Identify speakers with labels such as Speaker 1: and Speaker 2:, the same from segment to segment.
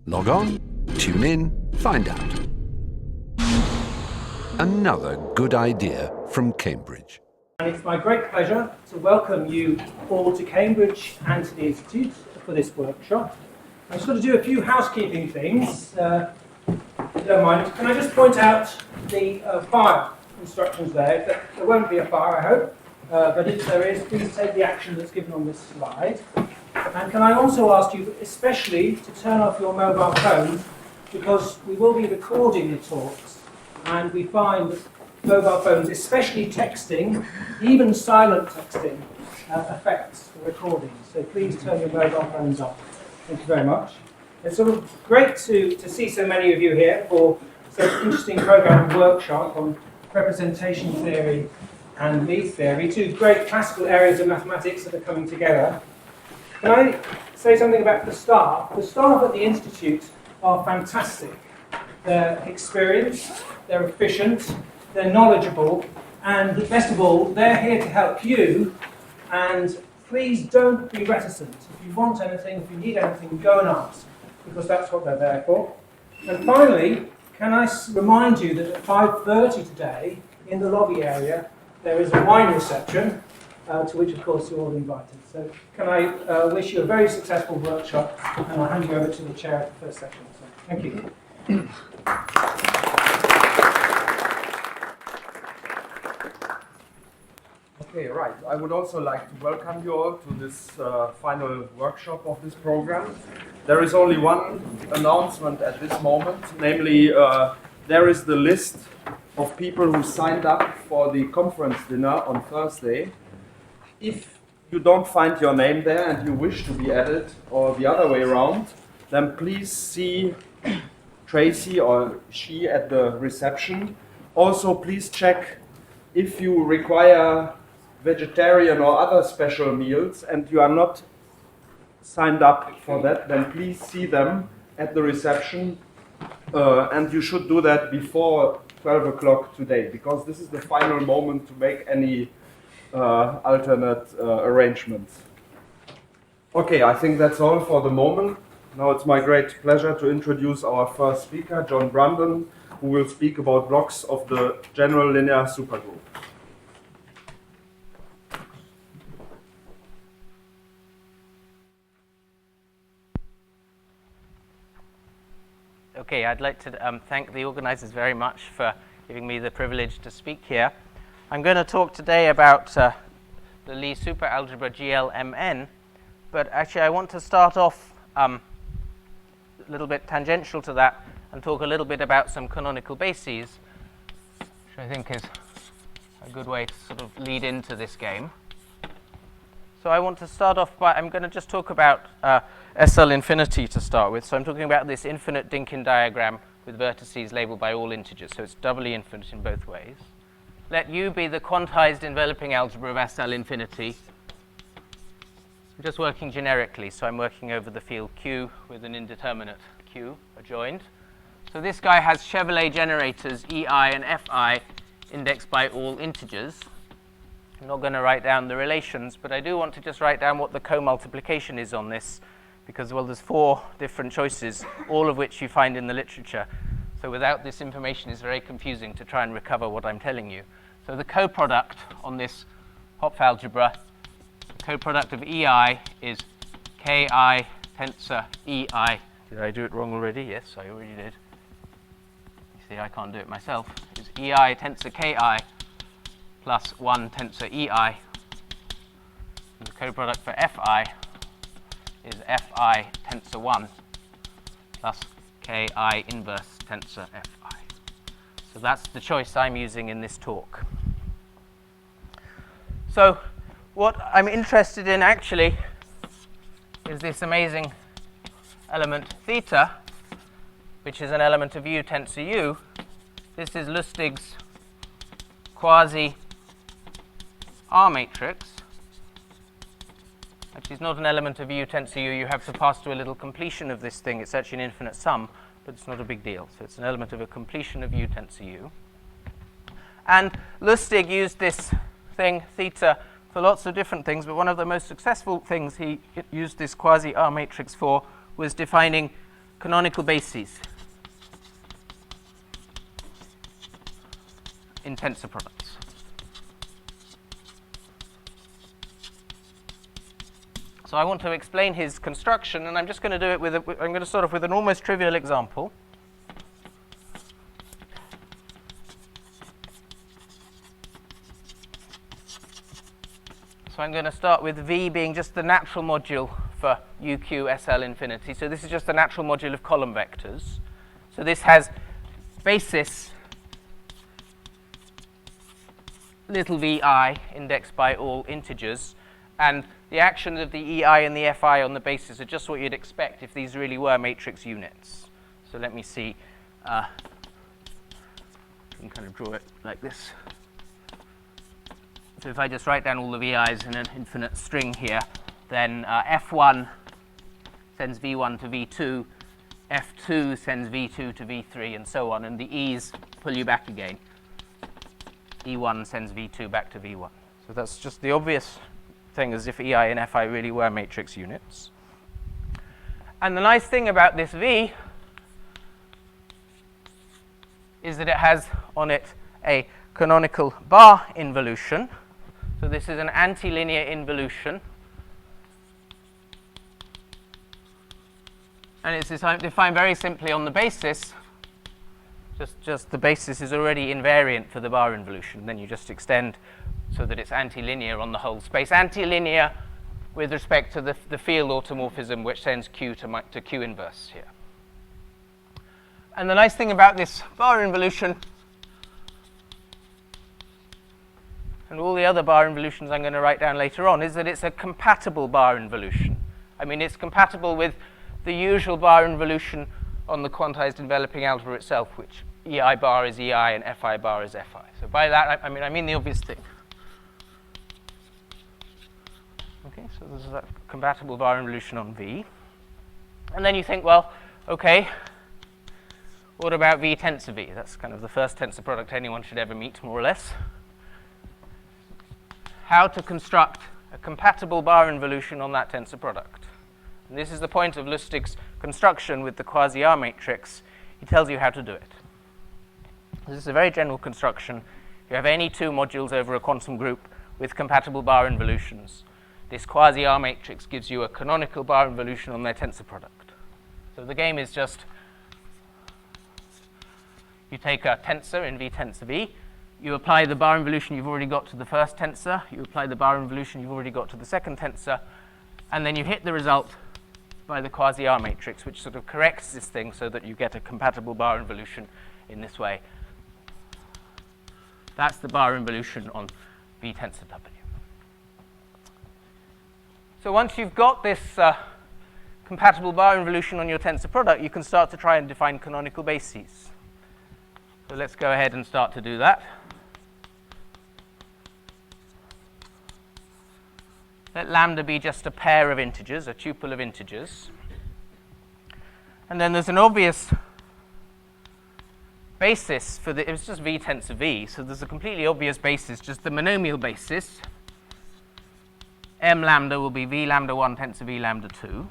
Speaker 1: Log on, tune in, find out. Another good idea from Cambridge.
Speaker 2: And it's my great pleasure to welcome you all to Cambridge and to the Institute for this workshop. I'm just going to do a few housekeeping things, if you don't mind. Can I just point out the fire instructions there? There won't be a fire, I hope, but if there is, please take the action that's given on this slide. And can I also ask you especially to turn off your mobile phones, because we will be recording the talks, and we find that mobile phones, especially texting, even silent texting, affects the recording. So please turn your mobile phones off. Thank you very much. It's sort of great to see so many of you here for such an interesting program and workshop on representation theory and lead theory, two great classical areas of mathematics that are coming together. Can I say something about the staff? The staff at the Institute are fantastic. They're experienced, they're efficient, they're knowledgeable, and best of all, they're here to help you. And please don't be reticent. If you want anything, if you need anything, go and ask, because that's what they're there for. And finally, can I remind you that at 5:30 today, in the lobby area, there is a wine reception, to which, of course, you're all invited. So can I wish you a very successful workshop, and I'll hand you over to the chair of the first section. So, thank you.
Speaker 3: Okay, right. I would also like to welcome you all to this final workshop of this program. There is only one announcement at this moment, namely there is the list of people who signed up for the conference dinner on Thursday. If you don't find your name there and you wish to be added, or the other way around, then please see Tracy or she at the reception. Also, please check if you require vegetarian or other special meals and you are not signed up for that, then please see them at the reception, and you should do that before 12 o'clock today, because this is the final moment to make any alternate arrangements. Okay, I think that's all for the moment. Now it's my great pleasure to introduce our first speaker, Jon Brundan, who will speak about blocks of the general linear supergroup.
Speaker 4: Okay, I'd like to thank the organizers very much for giving me the privilege to speak here. I'm going to talk today about the Lie superalgebra GLMN, but actually I want to start off a little bit tangential to that and talk a little bit about some canonical bases, which I think is a good way to sort of lead into this game. So I want to start off by, I'm going to just talk about SL infinity to start with. So I'm talking about this infinite Dynkin diagram with vertices labeled by all integers. So it's doubly infinite in both ways. Let U be the quantized enveloping algebra of SL infinity. I'm just working generically, so I'm working over the field Q with an indeterminate Q adjoined. So this guy has Chevrolet generators EI and FI indexed by all integers. I'm not going to write down the relations, but I do want to just write down what the co-multiplication is on this, because, well, there's 4 different choices, all of which you find in the literature. So without this information, it's very confusing to try and recover what I'm telling you. So the co-product on this Hopf algebra, the co-product of EI is KI tensor EI. Did I do it wrong already? Yes, I already did. You see, I can't do it myself. Is EI tensor KI plus 1 tensor EI. And the co-product for FI is FI tensor 1 plus KI inverse tensor FI. So that's the choice I'm using in this talk. So what I'm interested in actually is this amazing element theta, which is an element of U tensor U. This is Lustig's quasi R matrix. Actually, it's not an element of U tensor U. You have to pass to a little completion of this thing. It's actually an infinite sum, but it's not a big deal. So it's an element of a completion of U tensor U. And Lustig used this thing, theta, for lots of different things, but one of the most successful things he used this quasi-R matrix for was defining canonical bases in tensor products. So I want to explain his construction, and I'm just going to do it with I'm going to start off with an almost trivial example. So I'm going to start with V being just the natural module for UQ SL infinity. So this is just the natural module of column vectors. So this has basis little vi indexed by all integers, and the actions of the EI and the FI on the basis are just what you'd expect if these really were matrix units. So let me see. I can kind of draw it like this. So if I just write down all the VIs in an infinite string here, then F1 sends V1 to V2, F2 sends V2 to V3, and so on, and the E's pull you back again. E1 sends V2 back to V1. So that's just the obvious thing, as if EI and FI really were matrix units. And the nice thing about this V is that it has on it a canonical bar involution. So this is an antilinear involution. And it's defined very simply on the basis. Just the basis is already invariant for the bar involution. Then you just extend so that it's antilinear on the whole space. Antilinear with respect to the field automorphism, which sends Q to Q inverse here. And the nice thing about this bar involution, and all the other bar involutions I'm going to write down later on, is that it's a compatible bar involution. I mean, it's compatible with the usual bar involution on the quantized enveloping algebra itself, which EI bar is EI and FI bar is FI. So by that, I mean the obvious thing. Okay, so this is a compatible bar involution on V. And then you think, well, okay, what about V tensor V? That's kind of the first tensor product anyone should ever meet, more or less. How to construct a compatible bar involution on that tensor product. And this is the point of Lustig's construction with the quasi-R matrix. He tells you how to do it. This is a very general construction. You have any two modules over a quantum group with compatible bar involutions. This quasi-R matrix gives you a canonical bar involution on their tensor product. So the game is just, you take a tensor in V tensor V, you apply the bar involution you've already got to the first tensor, you apply the bar involution you've already got to the second tensor, and then you hit the result by the quasi-R matrix, which sort of corrects this thing so that you get a compatible bar involution in this way. That's the bar involution on V tensor W. So once you've got this compatible bar involution on your tensor product, you can start to try and define canonical bases. So let's go ahead and start to do that. Let lambda be just a pair of integers, a tuple of integers. And then there's an obvious basis for the, it's just V tensor V, so there's a completely obvious basis, just the monomial basis. M lambda will be V lambda 1 tensor V lambda 2.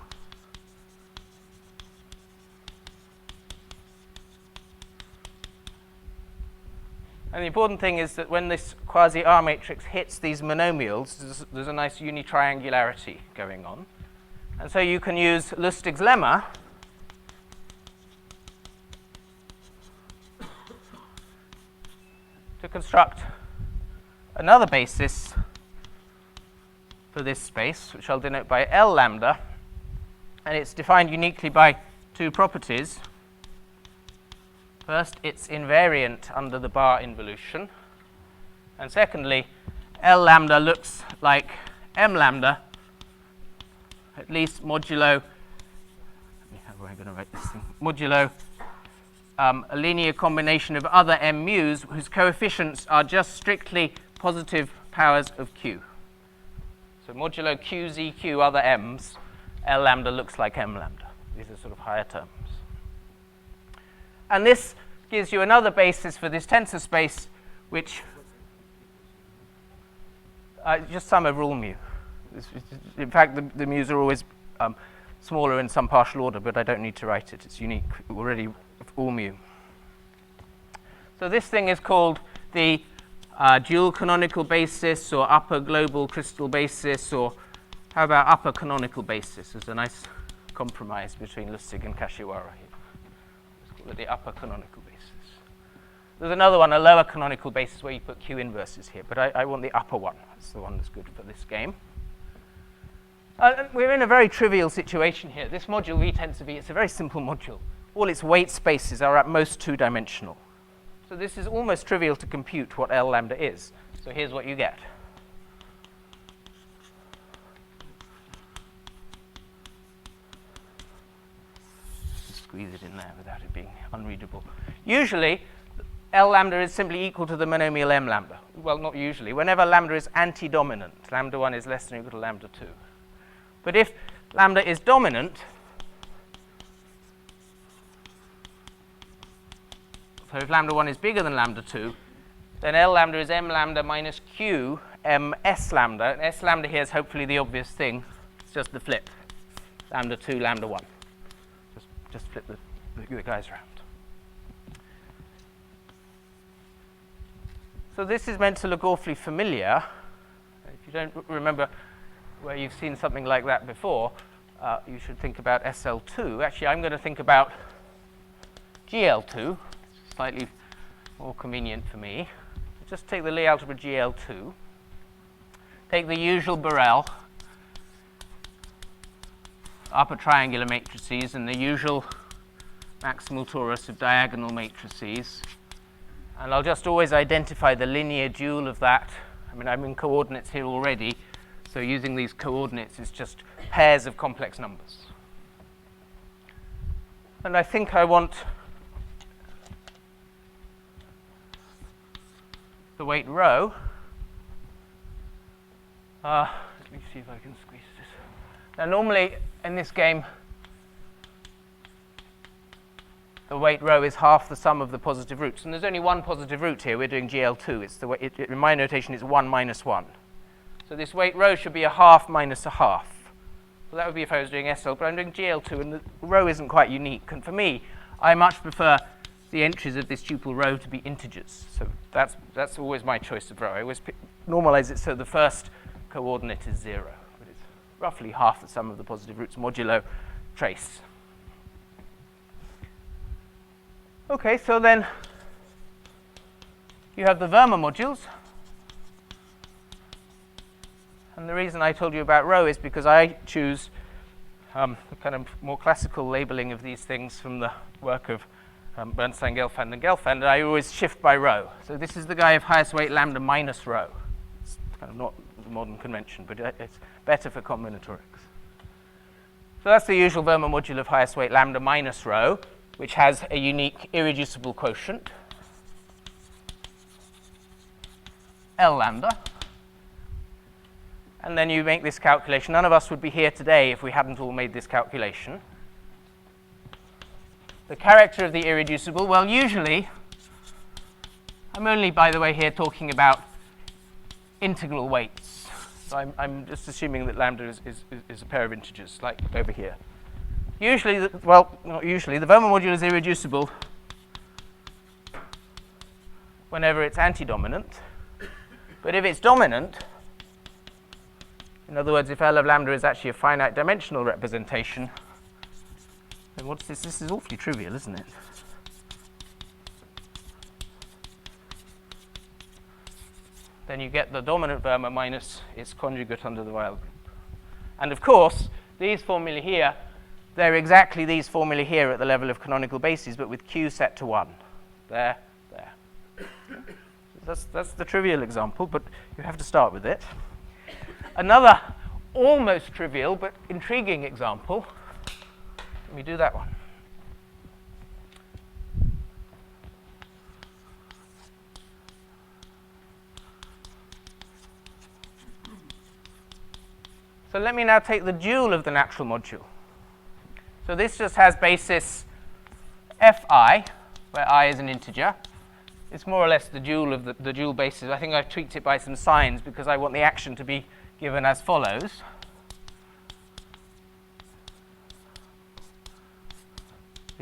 Speaker 4: And the important thing is that when this quasi-R matrix hits these monomials, there's a nice unitriangularity going on. And so you can use Lustig's lemma to construct another basis for this space, which I'll denote by L lambda. And it's defined uniquely by two properties. First, it's invariant under the bar involution. And secondly, L lambda looks like M lambda, at least modulo, how am I going to write this thing? Modulo a linear combination of other M mu's whose coefficients are just strictly positive powers of Q. So modulo Q, Z, Q, other M's, L lambda looks like M lambda. These are sort of higher terms. And this gives you another basis for this tensor space, which just sum over all mu. In fact, the mu's are always smaller in some partial order, but I don't need to write it. It's unique already of all mu. So this thing is called the dual canonical basis, or upper global crystal basis, or how about upper canonical basis? It's a nice compromise between Lustig and Kashiwara here. Let's call it the upper canonical basis. There's another one, a lower canonical basis, where you put Q inverses here, but I want the upper one. That's the one that's good for this game. We're in a very trivial situation here. This module V tensor V, it's a very simple module. All its weight spaces are at most two-dimensional. So this is almost trivial to compute what L lambda is. So here's what you get. Squeeze it in there without it being unreadable. Usually, L lambda is simply equal to the monomial M lambda. Well, not usually. Whenever lambda is anti-dominant, lambda 1 is less than or equal to lambda 2. But if lambda is dominant, so if lambda 1 is bigger than lambda 2, then L lambda is M lambda minus Q M S lambda. And S lambda here is hopefully the obvious thing. It's just the flip. Lambda 2, lambda 1. Just flip the guys around. So this is meant to look awfully familiar. If you don't remember where you've seen something like that before, you should think about SL2. Actually, I'm going to think about GL2. It's slightly more convenient for me. Just take the Lie algebra GL2. Take the usual Borel, upper triangular matrices, and the usual maximal torus of diagonal matrices. And I'll just always identify the linear dual of that. I mean, I'm in coordinates here already, so using these coordinates is just pairs of complex numbers. And I think I want the weight rho. Let me see if I can squeeze this. Now, normally in this game, the weight rho is half the sum of the positive roots. And there's only one positive root here. We're doing GL2. It's the way, in my notation, it's 1 minus 1. So this weight rho should be a half minus a half. So that would be if I was doing SL, but I'm doing GL2, and the rho isn't quite unique. And for me, I much prefer the entries of this tuple rho to be integers. So that's always my choice of rho. I always normalize it so the first coordinate is 0. But it's roughly half the sum of the positive roots modulo trace. Okay, so then you have the Verma modules. And the reason I told you about rho is because I choose the kind of more classical labeling of these things from the work of Bernstein, Gelfand, and Gelfand, and I always shift by rho. So this is the guy of highest weight lambda minus rho. It's kind of not the modern convention, but it's better for combinatorics. So that's the usual Verma module of highest weight lambda minus rho, which has a unique irreducible quotient, L lambda. And then you make this calculation. None of us would be here today if we hadn't all made this calculation. The character of the irreducible, well, usually, I'm only, by the way, here talking about integral weights. So I'm just assuming that lambda is a pair of integers, like over here. Usually, well, not usually, the Verma module is irreducible whenever it's anti-dominant. But if it's dominant, in other words, if L of lambda is actually a finite dimensional representation, then what's this? This is awfully trivial, isn't it? Then you get the dominant Verma minus its conjugate under the Weil group. And of course, these formulae here, they're exactly these formulae here at the level of canonical bases, but with Q set to 1. There, there. That's the trivial example, but you have to start with it. Another almost trivial but intriguing example. Let me do that one. So let me now take the dual of the natural module. So this just has basis fi, where I is an integer. It's more or less the dual of the dual basis. I think I've tweaked it by some signs because I want the action to be given as follows.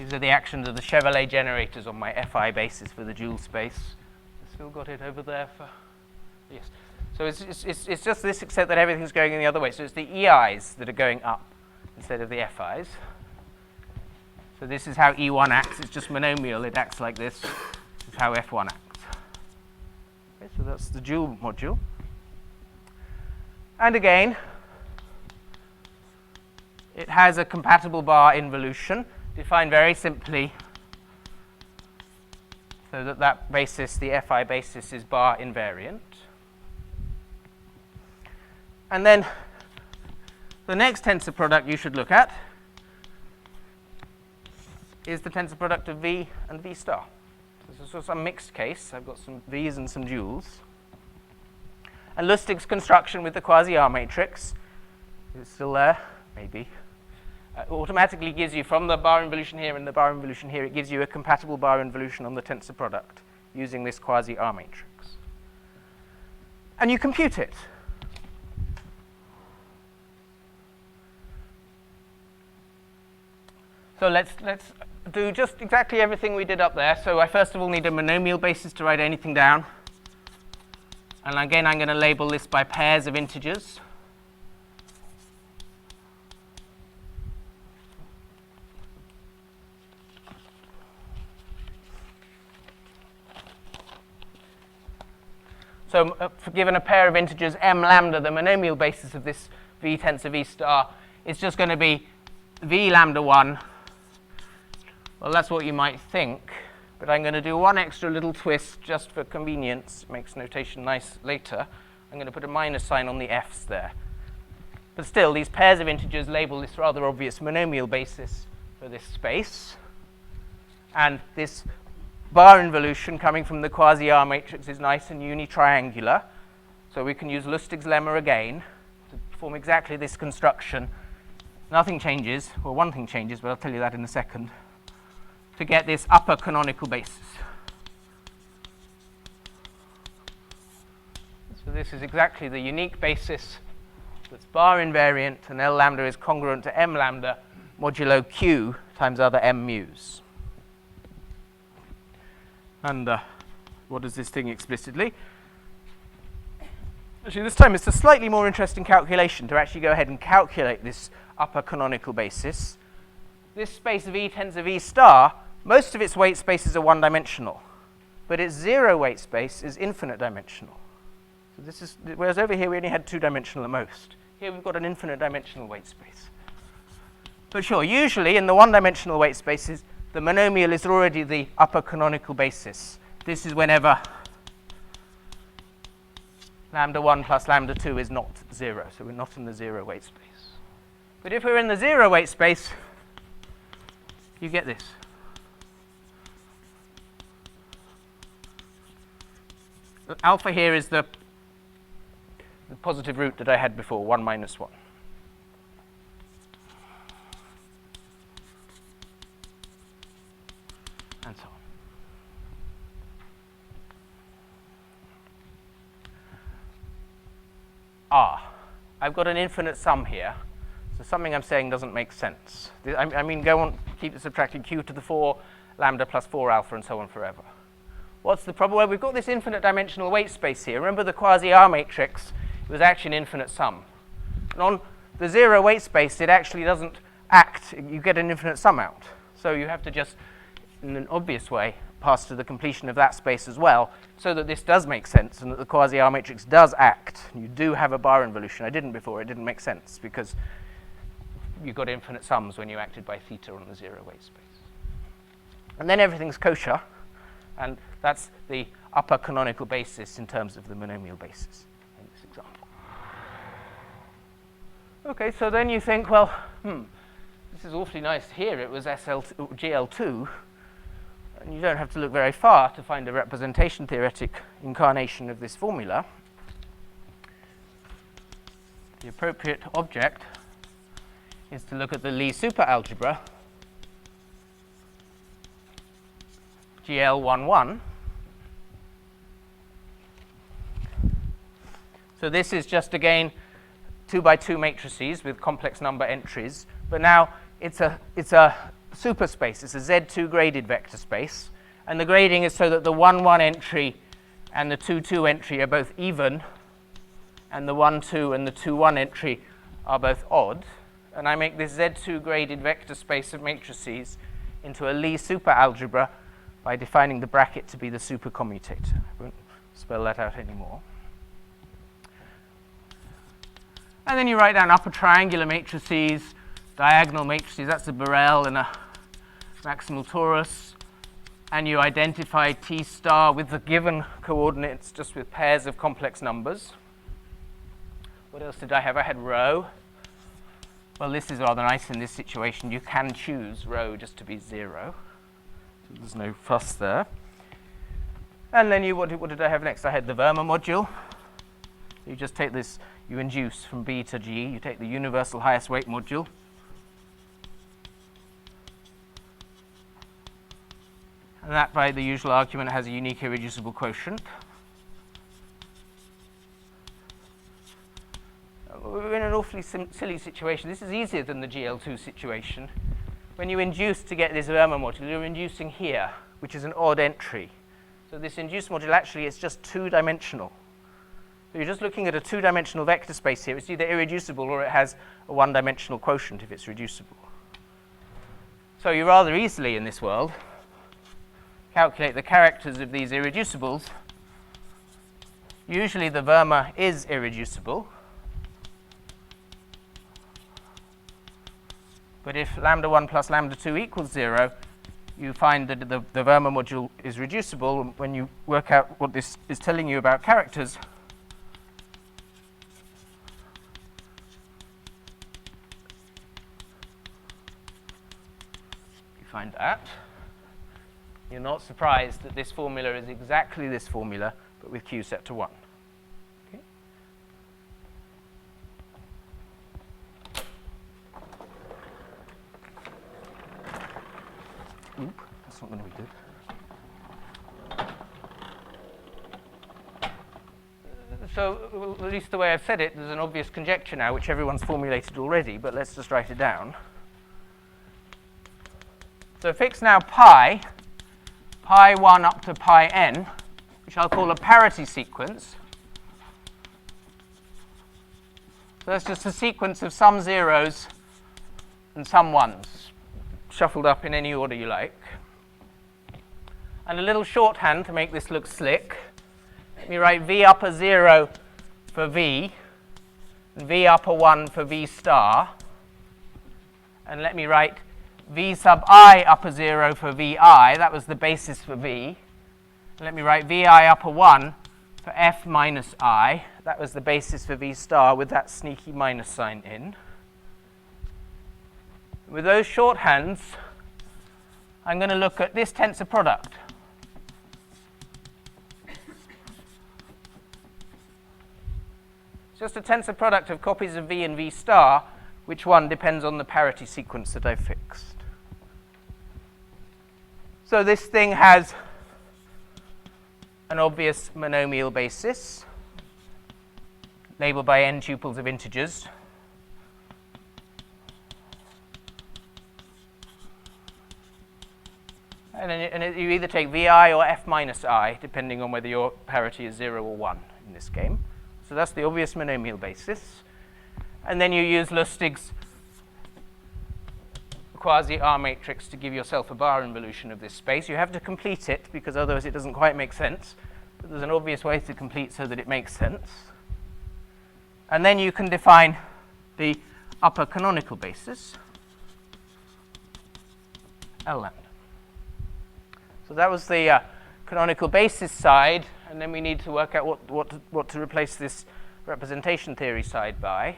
Speaker 4: These are the actions of the Chevrolet generators on my Fi basis for the Joule space. I've still got it over there for, yes. So it's just this, except that everything's going in the other way. So it's the EIs that are going up instead of the FIs. So this is how E1 acts. It's just monomial. It acts like this. This is how F1 acts. Okay, so that's the Joule module. And again, it has a compatible bar involution, defined very simply so that that basis, the Fi basis, is bar invariant. And then the next tensor product you should look at is the tensor product of V and V star. This is some mixed case. I've got some V's and some Joules. And Lustig's construction with the quasi-R matrix is still there, maybe. Automatically gives you, from the bar involution here and the bar involution here, it gives you a compatible bar involution on the tensor product using this quasi-R matrix. And you compute it. So let's do just exactly everything we did up there. So I first of all need a monomial basis to write anything down. And again, I'm going to label this by pairs of integers. So given a pair of integers m lambda, the monomial basis of this V tensor V star is just going to be V lambda 1. Well, that's what you might think, but I'm going to do one extra little twist just for convenience. It makes notation nice later. I'm going to put a minus sign on the f's there. But still, these pairs of integers label this rather obvious monomial basis for this space. And this bar involution coming from the quasi-R matrix is nice and unitriangular. So we can use Lustig's lemma again to form exactly this construction. Nothing changes. Well, one thing changes, but I'll tell you that in a second. To get this upper canonical basis. So this is exactly the unique basis that's bar invariant, and L lambda is congruent to M lambda modulo Q times other M mu's. And what does this thing explicitly? Actually, this time it's a slightly more interesting calculation to actually go ahead and calculate this upper canonical basis. This space V tensor V star, most of its weight spaces are one-dimensional, but its zero weight space is infinite dimensional. So this is, whereas over here we only had two-dimensional at most. Here we've got an infinite dimensional weight space. But sure, usually in the one-dimensional weight spaces, the monomial is already the upper canonical basis. This is whenever lambda 1 plus lambda 2 is not 0, so we're not in the zero weight space. But if we're in the zero weight space, you get this. Alpha here is the positive root that I had before, 1 minus 1. And so on. I've got an infinite sum here. So something I'm saying doesn't make sense. I mean, go on, keep subtracting q to the 4, lambda plus 4 alpha, and so on forever. What's the problem? Well, we've got this infinite dimensional weight space here. Remember the quasi-R matrix? It was actually an infinite sum. And on the zero weight space, it actually doesn't act. You get an infinite sum out. So you have to just, in an obvious way, pass to the completion of that space as well, so that this does make sense and that the quasi-R matrix does act. You do have a bar involution. I didn't before. It didn't make sense because you got infinite sums when you acted by theta on the zero weight space. And then everything's kosher, and that's the upper canonical basis in terms of the monomial basis in this example. Okay, so then you think, well, this is awfully nice here. It was GL2, and you don't have to look very far to find a representation theoretic incarnation of this formula. The appropriate object is to look at the Lie superalgebra GL11. So this is just again 2 by 2 matrices with complex number entries, but now it's a superspace. It's a Z2 graded vector space. And the grading is so that the 1, 1 entry and the 2, 2 entry are both even, and the 1, 2 and the 2, 1 entry are both odd. And I make this Z2 graded vector space of matrices into a Lie superalgebra by defining the bracket to be the supercommutator. I won't spell that out anymore. And then you write down upper triangular matrices, diagonal matrices, that's a Borel and a maximal torus. And you identify T star with the given coordinates just with pairs of complex numbers. What else did I have? I had rho. Well, this is rather nice in this situation. You can choose rho just to be 0. So there's no fuss there. And then what did I have next? I had the Verma module. You just take this, you induce from B to G. You take the universal highest weight module. And that, by the usual argument, has a unique irreducible quotient. We're in an awfully silly situation. This is easier than the GL2 situation. When you induce to get this Verma module, you're inducing here, which is an odd entry. So this induced module actually is just two-dimensional. So you're just looking at a two-dimensional vector space here. It's either irreducible or it has a one-dimensional quotient if it's reducible. So you rather easily in this world calculate the characters of these irreducibles. Usually the Verma is irreducible. But if lambda 1 plus lambda 2 equals 0, you find that the Verma module is reducible. When you work out what this is telling you about characters, you find that. You're not surprised that this formula is exactly this formula, but with Q set to 1. Okay? Oop, that's not going to be good. So, well, at least the way I've said it, there's an obvious conjecture now, which everyone's formulated already, but let's just write it down. So fix now pi 1 up to pi n, which I'll call a parity sequence. So that's just a sequence of some zeros and some ones, shuffled up in any order you like. And a little shorthand to make this look slick. Let me write v upper 0 for v, and v upper 1 for v star. And let me write v sub I upper 0 for vi, that was the basis for v. And let me write vi upper 1 for f minus I, that was the basis for v star with that sneaky minus sign in. With those shorthands, I'm going to look at this tensor product. It's just a tensor product of copies of v and v star. Which one depends on the parity sequence that I've fixed. So this thing has an obvious monomial basis, labeled by n tuples of integers. And you either take vi or f minus I, depending on whether your parity is 0 or 1 in this game. So that's the obvious monomial basis. And then you use Lustig's quasi-R matrix to give yourself a bar involution of this space. You have to complete it, because otherwise it doesn't quite make sense. But there's an obvious way to complete so that it makes sense. And then you can define the upper canonical basis, L lambda. So that was the canonical basis side, and then we need to work out what to replace this representation theory side by.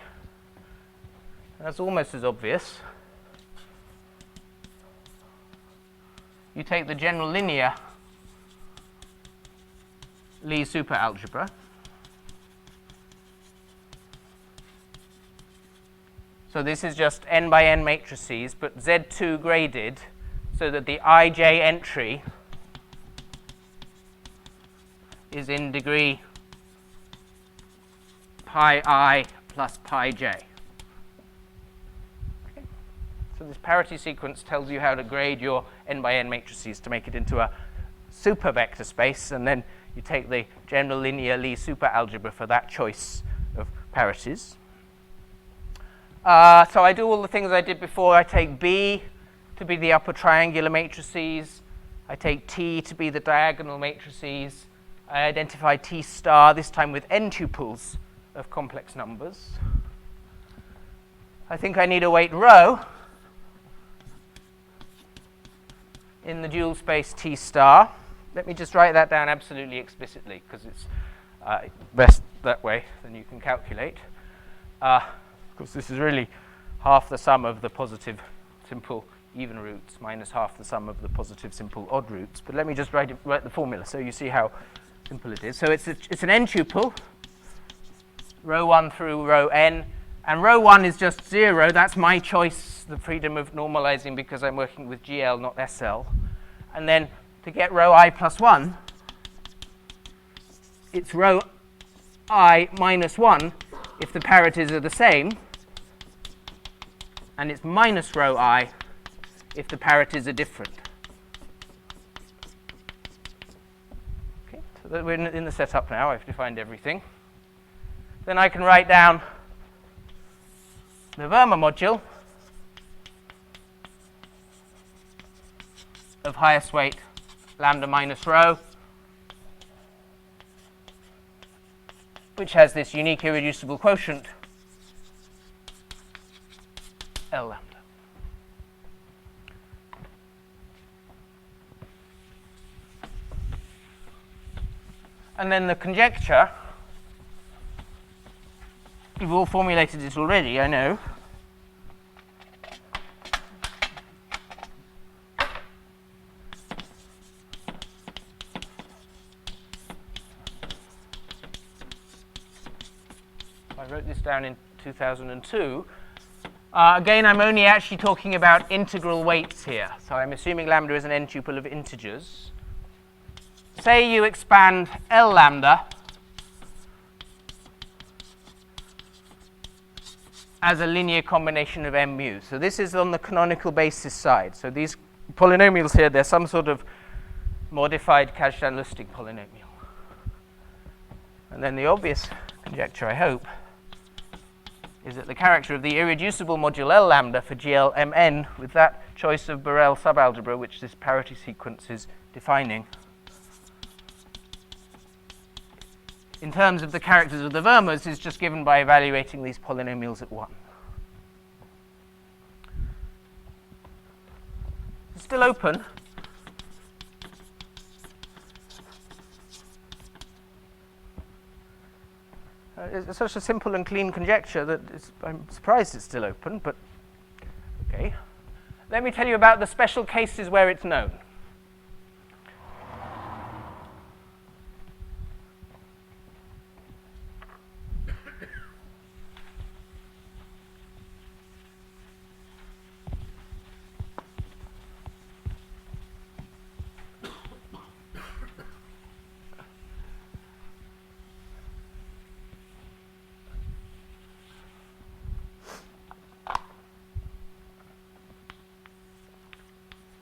Speaker 4: And that's almost as obvious. You take the general linear Lie superalgebra. So this is just n by n matrices, but Z2 graded, so that the ij entry is in degree pi I plus pi j. Okay. So this parity sequence tells you how to grade your n by n matrices to make it into a super vector space, and then you take the general linear Lie superalgebra for that choice of parities. So I do all the things I did before. I take B to be the upper triangular matrices. I take T to be the diagonal matrices. I identify T star, this time with n tuples of complex numbers. I think I need a weight rho in the dual space T star. Let me just write that down absolutely explicitly, because it's best that way than you can calculate. Of course, this is really half the sum of the positive simple even roots minus half the sum of the positive simple odd roots. But let me just write the formula so you see how simple it is. So it's an n tuple, rho 1 through rho n, and rho 1 is just 0. That's my choice, the freedom of normalizing, because I'm working with GL, not SL. And then to get rho I plus 1, it's rho I minus 1 if the parities are the same, and it's minus rho I if the parities are different. Okay, so we're in the setup now. I've defined everything. Then I can write down the Verma module of highest weight lambda minus rho, which has this unique irreducible quotient L lambda. And then the conjecture, you've all formulated it already, I know. I wrote this down in 2002. Again, I'm only actually talking about integral weights here. So I'm assuming lambda is an n tuple of integers. Say you expand L lambda as a linear combination of m mu. So this is on the canonical basis side. So these polynomials here, they're some sort of modified Kazhdan-Lustig polynomial. And then the obvious conjecture, I hope, is that the character of the irreducible module L lambda for GL Mn with that choice of Borel subalgebra, which this parity sequence is defining, in terms of the characters of the Vermas, is just given by evaluating these polynomials at 1. It's still open. It's such a simple and clean conjecture that I'm surprised it's still open, but okay. Let me tell you about the special cases where it's known.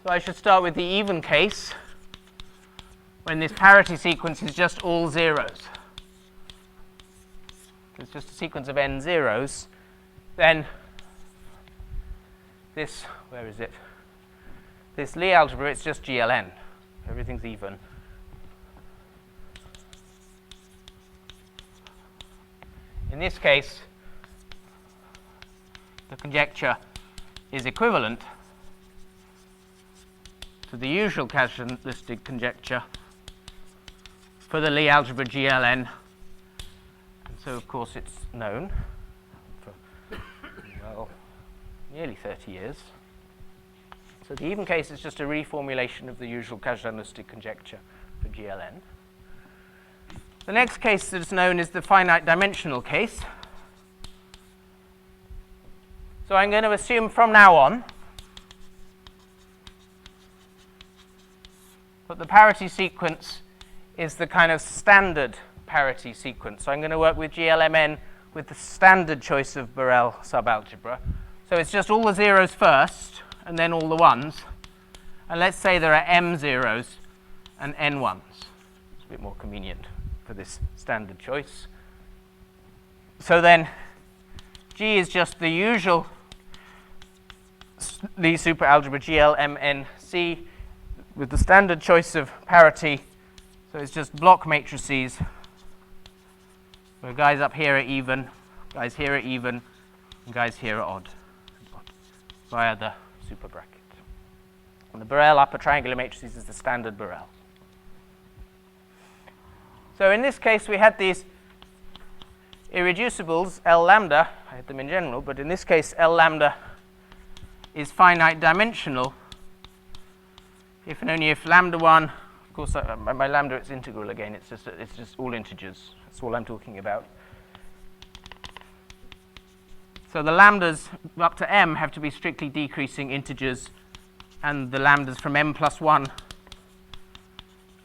Speaker 4: So I should start with the even case, when this parity sequence is just all zeros. It's just a sequence of n zeros. Then this, where is it? This Lie algebra, it's just GLN. Everything's even. In this case, the conjecture is equivalent to the usual Kazhdan-Lustig conjecture for the Lie algebra GLN. And so, of course, it's known for, well, nearly 30 years. So the even case is just a reformulation of the usual Kazhdan-Lustig conjecture for GLN. The next case that is known is the finite dimensional case. So I'm going to assume from now on that the parity sequence is the kind of standard parity sequence. So I'm going to work with GLMN with the standard choice of Borel subalgebra. So it's just all the zeros first, and then all the ones. And let's say there are m zeros and n ones. It's a bit more convenient for this standard choice. So then G is just the usual Lie superalgebra GLMNC with the standard choice of parity. So it's just block matrices where guys up here are even, guys here are even, and guys here are odd via the super bracket. And the Borel upper triangular matrices is the standard Borel. So in this case we had these irreducibles, L lambda, I had them in general, but in this case L lambda is finite dimensional if and only if lambda 1, of course my lambda it's integral again, it's just all integers, that's all I'm talking about. So the lambdas up to m have to be strictly decreasing integers, and the lambdas from m plus 1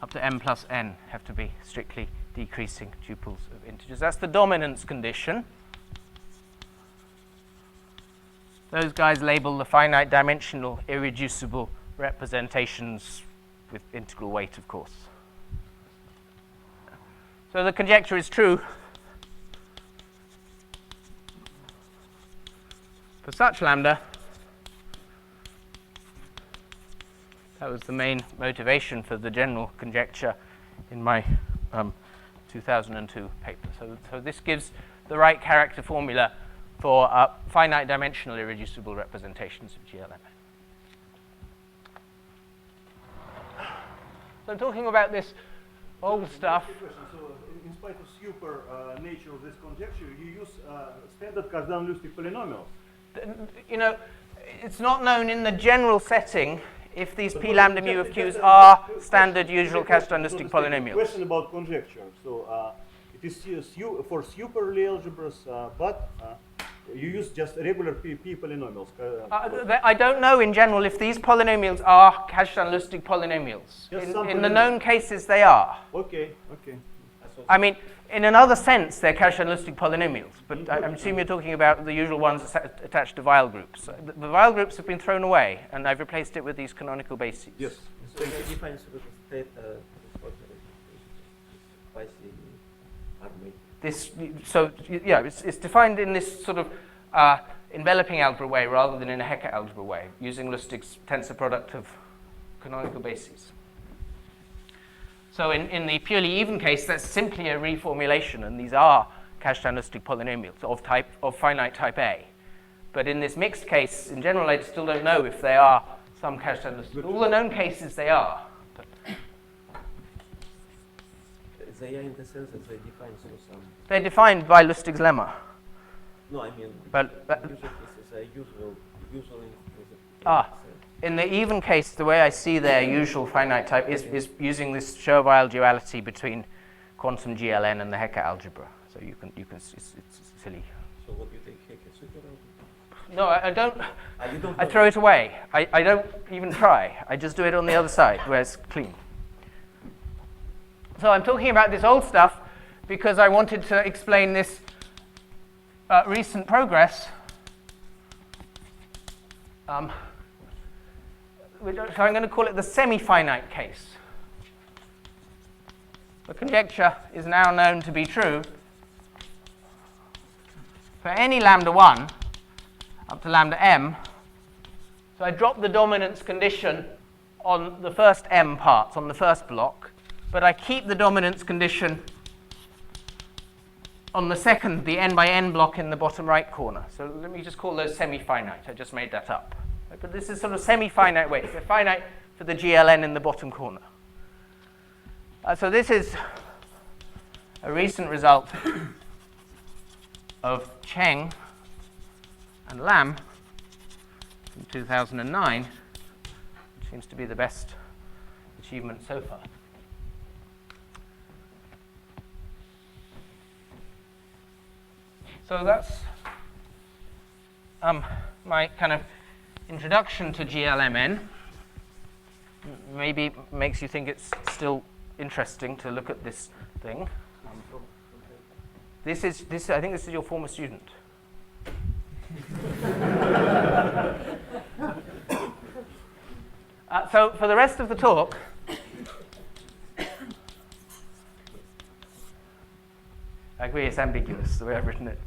Speaker 4: up to m plus n have to be strictly decreasing tuples of integers. That's the dominance condition. Those guys label the finite dimensional irreducible representations with integral weight, of course. So the conjecture is true for such lambda. That was the main motivation for the general conjecture in my 2002 paper. So this gives the right character formula for finite dimensional irreducible representations of GLMN. So I'm talking about this old stuff.
Speaker 5: So in spite of super nature of this conjecture, you use standard Kazdan-Lustig polynomials.
Speaker 4: You know, it's not known in the general setting if these p lambda mu of q's are standard usual Kazdan-Lustig polynomials.
Speaker 5: Question about conjecture. So it is for super Lie algebras, but you use just regular p polynomials.
Speaker 4: I don't know in general if these polynomials are Kazdan-Lustig polynomials.
Speaker 5: Yes,
Speaker 4: In the known cases, they are.
Speaker 5: Okay, okay.
Speaker 4: I mean, in another sense, they're Kazdan-Lustig polynomials, but I assume you're talking about the usual ones attached to Weyl groups. The Weyl groups have been thrown away, and I've replaced it with these canonical bases.
Speaker 5: Yes.
Speaker 6: So you define supergroup state
Speaker 4: it's defined in this sort of enveloping algebra way rather than in a Hecke algebra way, using Lustig's tensor product of canonical bases. So in the purely even case, that's simply a reformulation, and these are Kazdan-Lustig polynomials of finite type A. But in this mixed case, in general, I still don't know if they are some Kazdan-Lustig. All the known cases, they are. But
Speaker 6: they are in the sense that they define some.
Speaker 4: They're defined by Lustig's lemma.
Speaker 6: No, I mean,
Speaker 4: But
Speaker 6: usual cases are usually.
Speaker 4: In the even case, the way I see their usual finite type is using this Schur-Weyl duality between quantum GLN and the Hecke algebra. So you can it's silly.
Speaker 6: So what do you think, Hecke super?
Speaker 4: No, I don't.
Speaker 6: You don't
Speaker 4: I throw it away. I don't even try. I just do it on the other side where it's clean. So I'm talking about this old stuff because I wanted to explain this recent progress. So I'm going to call it the semi-finite case. The conjecture is now known to be true for any lambda 1 up to lambda m. So I drop the dominance condition on the first m parts, on the first block, but I keep the dominance condition on the second, the n by n block in the bottom right corner. So let me just call those semi-finite. I just made that up. But this is sort of semi-finite weights. They're finite for the GLN in the bottom corner. So this is a recent result of Cheng and Lam from 2009, which seems to be the best achievement so far. So that's my kind of introduction to GLMN. Maybe makes you think it's still interesting to look at this thing. I think this is your former student. So for the rest of the talk, I agree it's ambiguous the way I've written it.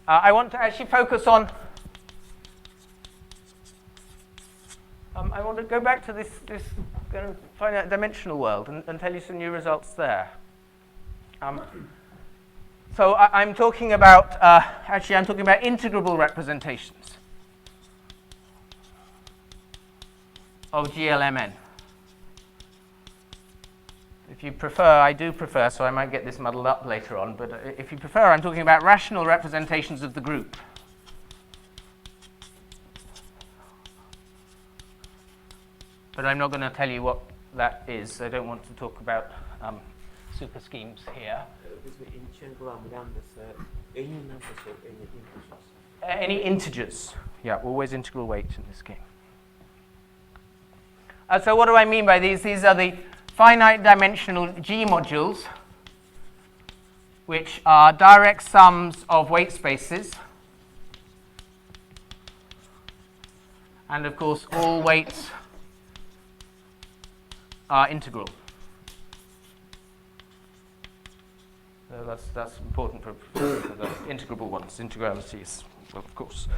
Speaker 4: I want to actually focus on, I want to go back to this kind of finite dimensional world and tell you some new results there. So I'm talking about, actually I'm talking about integrable representations of GLMN. If you prefer, I do prefer, so I might get this muddled up later on, but if you prefer, I'm talking about rational representations of the group. But I'm not going to tell you what that is. I don't want to talk about super schemes here.
Speaker 6: In integral lambdas, any numbers or any integers?
Speaker 4: Any integers. Yeah, always integral weight in this game. So what do I mean by these? These are the finite dimensional G modules, which are direct sums of weight spaces. And of course, all weights are integral. So that's important for the integrable ones. Integrality is, well, of course.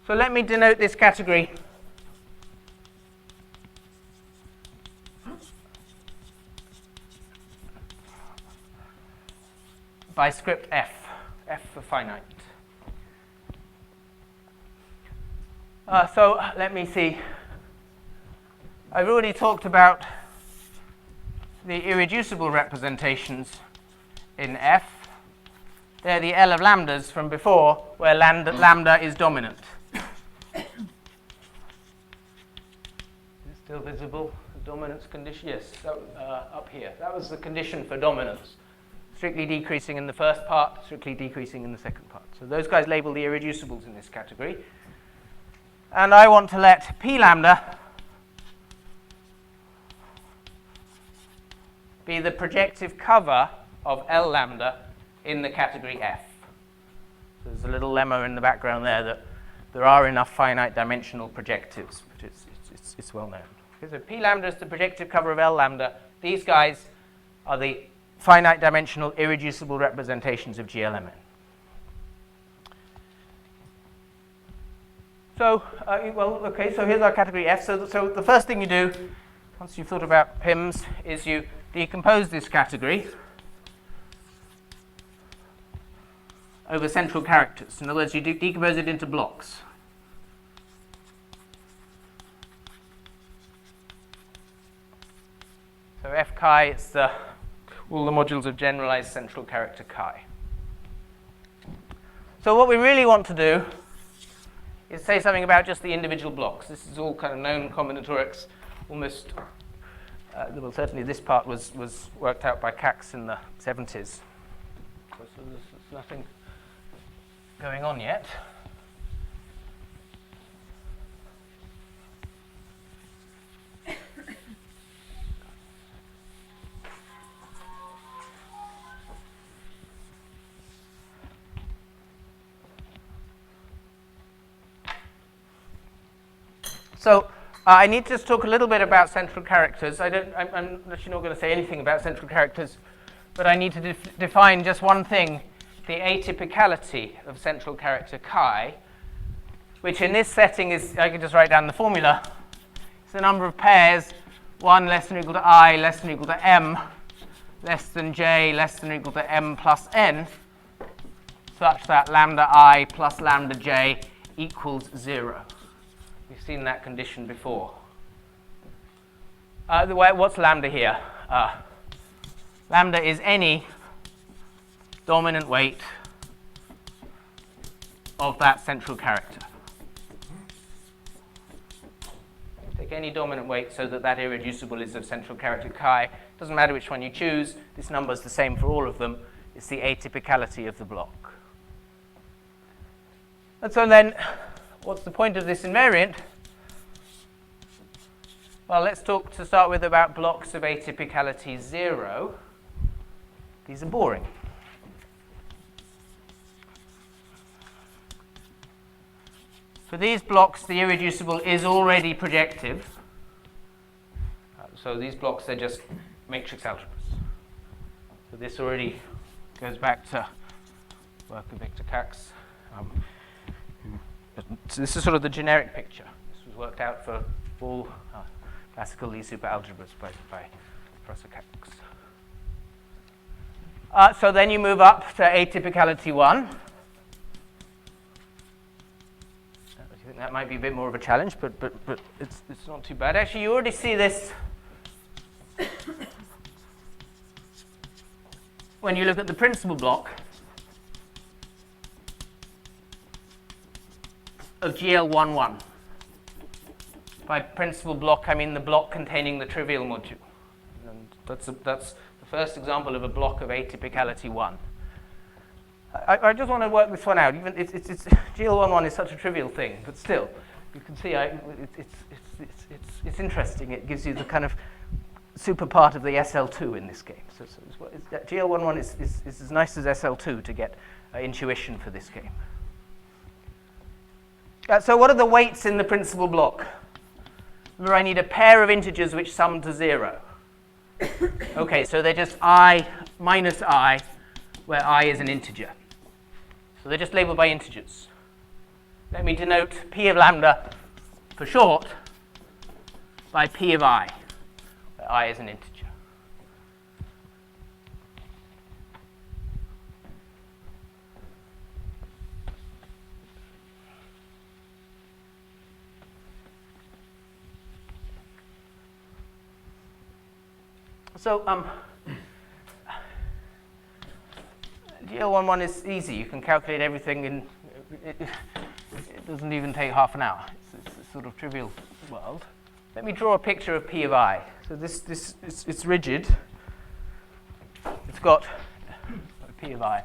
Speaker 4: So let me denote this category by script F, F for finite. So let me see. I've already talked about the irreducible representations in F. They're the L of lambdas from before, where lambda is dominant. Is it still visible? The dominance condition? Yes, up here. That was the condition for dominance. Strictly decreasing in the first part, strictly decreasing in the second part. So those guys label the irreducibles in this category. And I want to let P lambda be the projective cover of L lambda in the category F. So there's a little lemma in the background there that there are enough finite dimensional projectives, but it's well known. Okay, so P lambda is the projective cover of L lambda. These guys are the finite dimensional irreducible representations of GLMN. So, so here's our category F. So the first thing you do, once you've thought about PIMs, is you decompose this category over central characters. In other words, you decompose it into blocks. So F chi, it's all the modules of generalized central character chi. So what we really want to do is say something about just the individual blocks. This is all kind of known combinatorics, almost, well, certainly this part was worked out by Cax in the 70s. So there's nothing going on yet. So I need to just talk a little bit about central characters. I'm actually not going to say anything about central characters, but I need to define just one thing, the atypicality of central character chi, which in this setting is, I can just write down the formula. It's the number of pairs, 1 less than or equal to I, less than or equal to m, less than j, less than or equal to m plus n, such that lambda I plus lambda j equals 0. We've seen that condition before. What's lambda here? Lambda is any dominant weight of that central character. Take any dominant weight so that that irreducible is of central character chi. Doesn't matter which one you choose. This number is the same for all of them. It's the atypicality of the block. And so then, what's the point of this invariant? Well, let's talk to start with about blocks of atypicality 0. These are boring. For these blocks, the irreducible is already projective. So these blocks are just matrix algebras. So this already goes back to work of Victor Kacs. So this is sort of the generic picture. This was worked out for all classical Lie superalgebras by Professor Kacs. So then you move up to atypicality 1. I think that might be a bit more of a challenge, but it's not too bad. Actually, you already see this when you look at the principal block of GL11. By principal block, I mean the block containing the trivial module. And that's the first example of a block of atypicality 1. I just want to work this one out. Even it's GL11 is such a trivial thing, but still, you can see it's interesting. It gives you the kind of super part of the SL2 in this game. So GL11 is as nice as SL2 to get intuition for this game. So what are the weights in the principal block? Remember, I need a pair of integers which sum to 0. Okay, so they're just I minus I, where I is an integer. So they're just labeled by integers. Let me denote P of lambda, for short, by P of I, where I is an integer. So GL11 is easy. You can calculate everything in, it doesn't even take half an hour. It's a sort of trivial world. Let me draw a picture of P of I. So it's rigid. It's got P of I.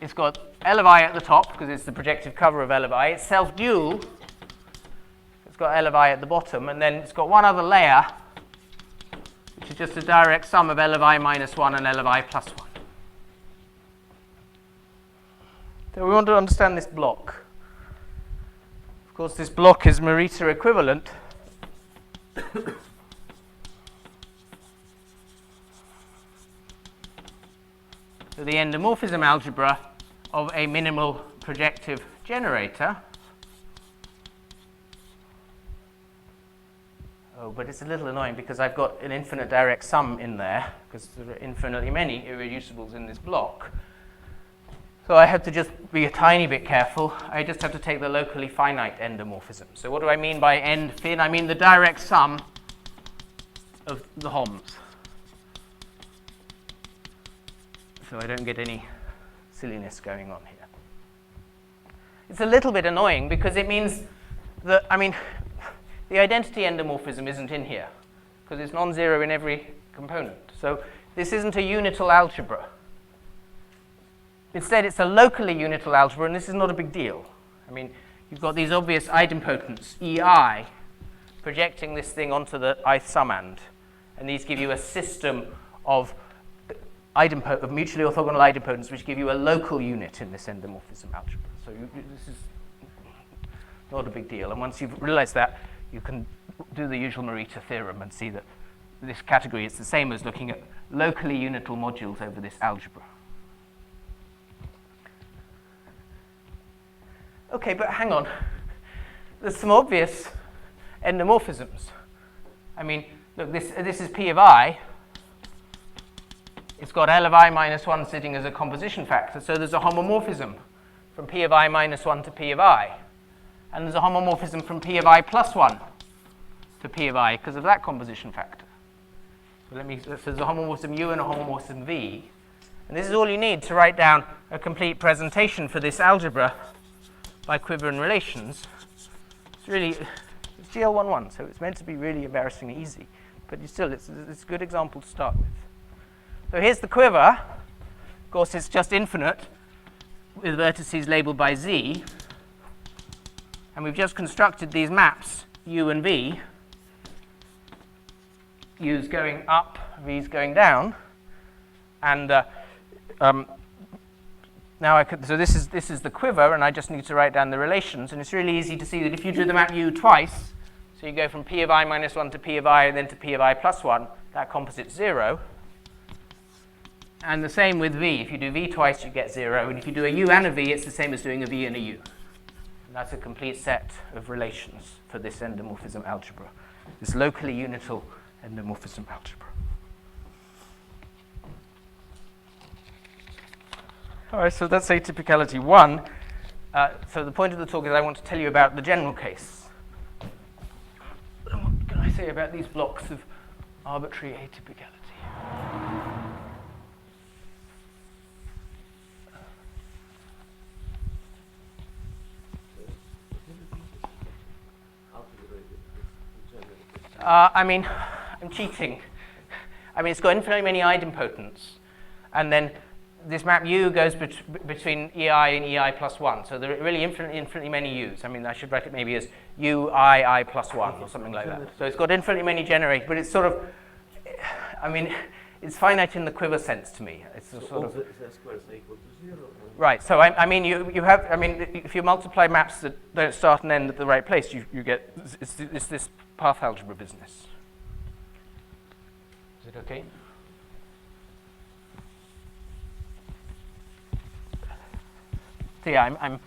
Speaker 4: It's got L of I at the top because it's the projective cover of L of I. It's self-dual. It's got L of I at the bottom, and then it's got one other layer, which is just a direct sum of L of I minus 1 and L of I plus 1. So we want to understand this block. Of course, this block is Morita equivalent. To the endomorphism algebra of a minimal projective generator. Oh, but it's a little annoying because I've got an infinite direct sum in there because there are infinitely many irreducibles in this block. So I have to just be a tiny bit careful. I just have to take the locally finite endomorphism. So what do I mean by end fin? I mean the direct sum of the HOMs. So I don't get any silliness going on here. It's a little bit annoying because it means that, the identity endomorphism isn't in here because it's non-zero in every component. So this isn't a unital algebra. Instead, it's a locally unital algebra, and this is not a big deal. You've got these obvious idempotents, EI, projecting this thing onto the ith summand, and these give you a system of mutually orthogonal idempotents which give you a local unit in this endomorphism algebra. So this is not a big deal, and once you've realized that, you can do the usual Morita theorem and see that this category is the same as looking at locally unital modules over this algebra. Okay, but hang on. There's some obvious endomorphisms. Look, this is P of I. It's got L of I minus 1 sitting as a composition factor, so there's a homomorphism from P of I minus 1 to P of I. And there's a homomorphism from P of I plus 1 to P of I because of that composition factor. So there's a homomorphism U and a homomorphism V. And this is all you need to write down a complete presentation for this algebra by Quiver relations. It's GL11, so it's meant to be really embarrassingly easy. But it's a good example to start with. So here's the quiver. Of course, it's just infinite with vertices labeled by Z. And we've just constructed these maps, U and V, u's going up, v's going down, and now I could. So this is the quiver, and I just need to write down the relations, and it's really easy to see that if you do the map u twice, so you go from p of I minus 1 to p of I, and then to p of I plus 1, that composite's 0. And the same with v. If you do v twice, you get 0, and if you do a u and a v, it's the same as doing a v and a u. And that's a complete set of relations for this endomorphism algebra, this locally unital endomorphism algebra. All right, so that's atypicality 1. So the point of the talk is I want to tell you about the general case. What can I say about these blocks of arbitrary atypicality? I mean, I'm cheating. I mean, it's got infinitely many idempotents, and then this map U goes between EI and EI plus 1. So there are really infinitely many U's. I mean, I should write it maybe as I plus 1 or something like that. So it's got infinitely many generators, but it's sort of, I mean, it's finite in the quiver sense to me. It's a sort of...
Speaker 6: The squares are equal to 0?
Speaker 4: Right, so I mean, you have, I mean, if you multiply maps that don't start and end at the right place, you get, it's this path algebra business. Is it okay? So yeah, I'm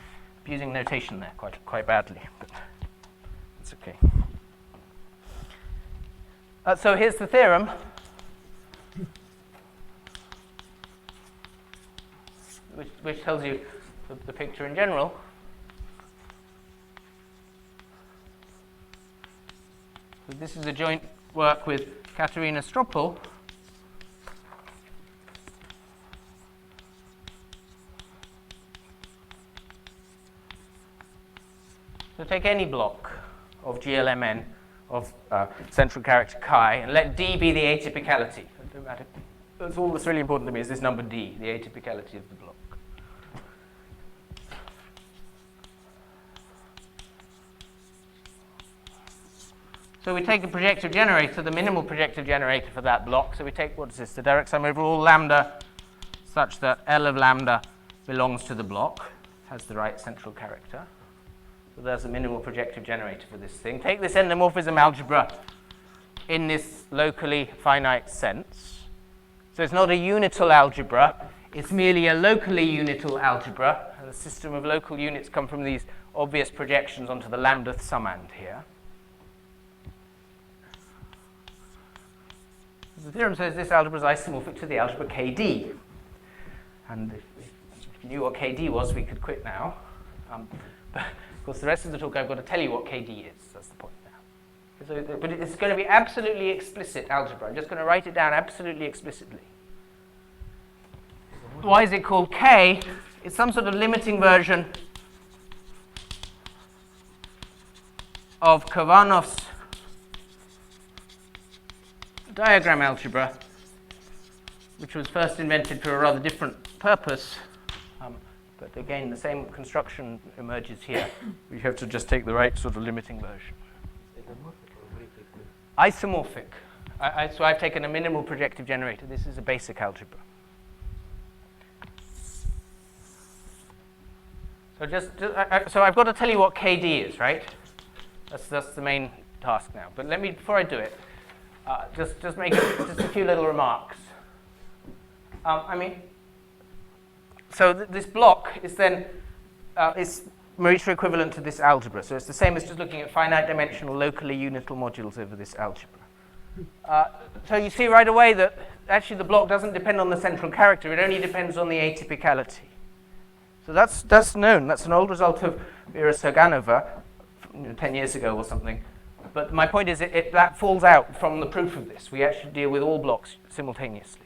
Speaker 4: using notation there quite badly, but it's okay. So here's the theorem. Which tells you the picture in general. So this is a joint work with Katerina Stroppel. So take any block of GLMN of central character chi and let D be the atypicality. It doesn't matter. That's all that's really important to me is this number D, the atypicality of the block. So we take a projective generator, the minimal projective generator for that block. So we take, what is this, the direct sum over all lambda such that L of lambda belongs to the block, has the right central character. So there's a minimal projective generator for this thing. Take this endomorphism algebra in this locally finite sense. So it's not a unital algebra, it's merely a locally unital algebra. And the system of local units come from these obvious projections onto the lambdath summand here. The theorem says this algebra is isomorphic to the algebra KD. And if you knew what KD was, we could quit now. But of course, the rest of the talk, I've got to tell you what KD is. That's the point now. So, but it's going to be absolutely explicit algebra. I'm just going to write it down absolutely explicitly. Why is it called K? It's some sort of limiting version of Kovanov's diagram algebra, which was first invented for a rather different purpose. But again, the same construction emerges here. We have to just take the right sort of limiting version. Isomorphic. So I've taken a minimal projective generator. This is a basic algebra. So so I've got to tell you what KD is, right? That's the main task now. But let me, before I do it, just make just a few little remarks. I mean, so this block is then is Morita equivalent to this algebra. So it's the same as just looking at finite dimensional locally unital modules over this algebra. So you see right away that actually the block doesn't depend on the central character. It only depends on the atypicality. So that's known. That's an old result of Vera Serganova 10 years ago or something. But my point is that falls out from the proof of this. We actually deal with all blocks simultaneously.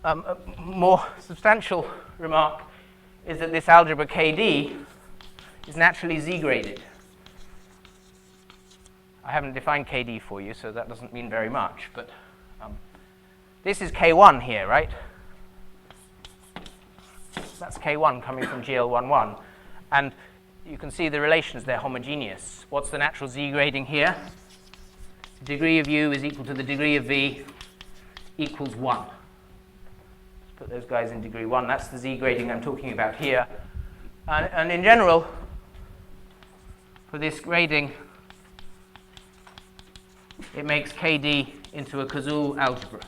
Speaker 4: A more substantial remark is that this algebra KD is naturally Z-graded. I haven't defined KD for you, so that doesn't mean very much. But this is K1 here, right? That's K1 coming from GL11. And you can see the relations, they're homogeneous. What's the natural Z grading here? degree of u is equal to the degree of v equals 1. Let's put those guys in degree 1. That's the z grading I'm talking about here. And in general, for this grading, it makes KD into a Cazul algebra.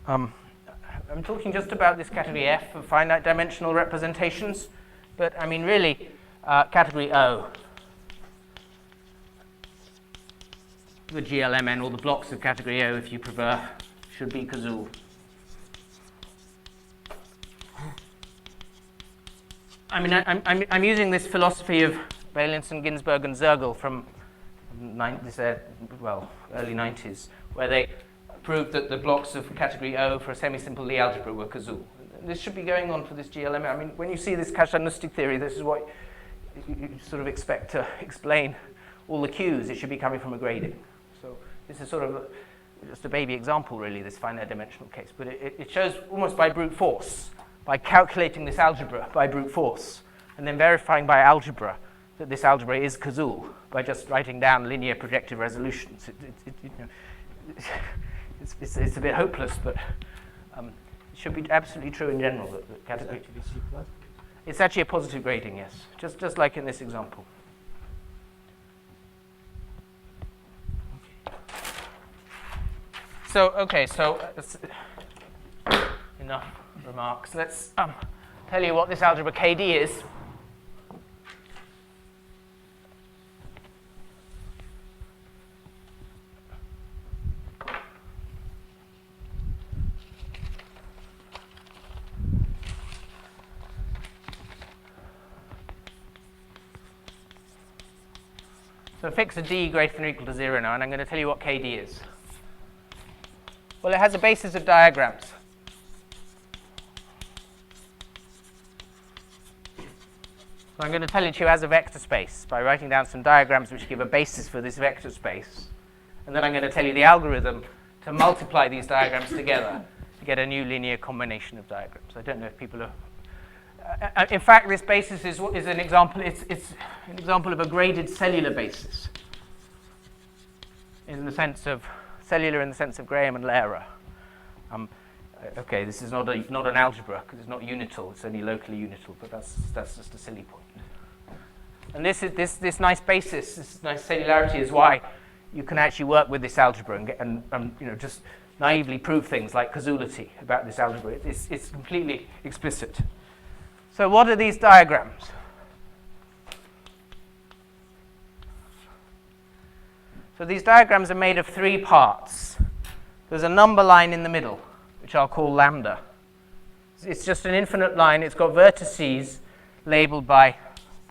Speaker 4: I'm talking just about this category F of finite dimensional representations, but I mean really category O, the GLMN, or the blocks of category O if you prefer, should be Cazul. I mean, I'm using this philosophy of Beilinson, Ginsberg, and Zergel from early 90s, where they proved that the blocks of category O for a semi-simple Lie algebra were Cazul. This should be going on for this GLM. I mean, when you see this Cauchy-Lustig theory, this is what you sort of expect to explain all the Q's. It should be coming from a grading. So this is sort of just a baby example, really, this finite dimensional case. But it shows almost by brute force, by calculating this algebra by brute force, and then verifying by algebra that this algebra is Cazul by just writing down linear projective resolutions. It's a bit hopeless, but it should be absolutely true in general. That category. It's actually a positive grading, yes, just like in this example. So enough remarks. Let's tell you what this algebra KD is. So fix a d greater than or equal to 0 now, and I'm going to tell you what KD is. Well, it has a basis of diagrams. So I'm going to tell it to you as a vector space by writing down some diagrams which give a basis for this vector space. And then I'm going to tell you the algorithm to multiply these diagrams together to get a new linear combination of diagrams. I don't know if people are... in fact, this basis is an example. It's an example of a graded cellular basis, in the sense of cellular, in the sense of Graham and Lehrer. Okay, this is not an algebra because it's not unital. It's only locally unital, but that's just a silly point. And this nice basis, this nice cellularity, is why you can actually work with this algebra and just naively prove things like causality about this algebra. It's completely explicit. So what are these diagrams? So these diagrams are made of 3 parts. There's a number line in the middle, which I'll call lambda. It's just an infinite line. It's got vertices labeled by,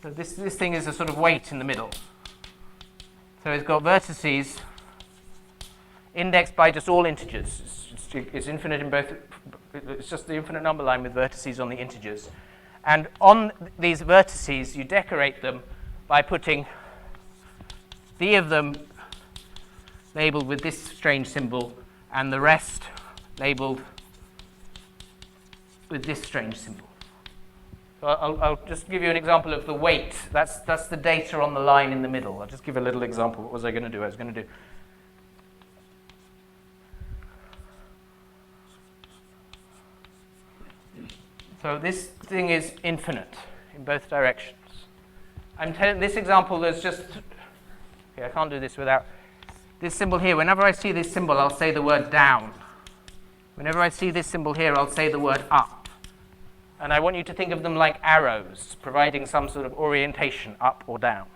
Speaker 4: so this thing is a sort of weight in the middle. So it's got vertices indexed by just all integers. It's infinite in both, it's just the infinite number line with vertices on the integers. And on these vertices, you decorate them by putting d of them labeled with this strange symbol and the rest labeled with this strange symbol. So I'll just give you an example of the weight. That's the data on the line in the middle. I'll just give a little example. What was I going to do? I was going to do... So this thing is infinite in both directions. I'm telling this example, there's just... Okay, I can't do this without... This symbol here, whenever I see this symbol, I'll say the word down. Whenever I see this symbol here, I'll say the word up. And I want you to think of them like arrows, providing some sort of orientation, up or down.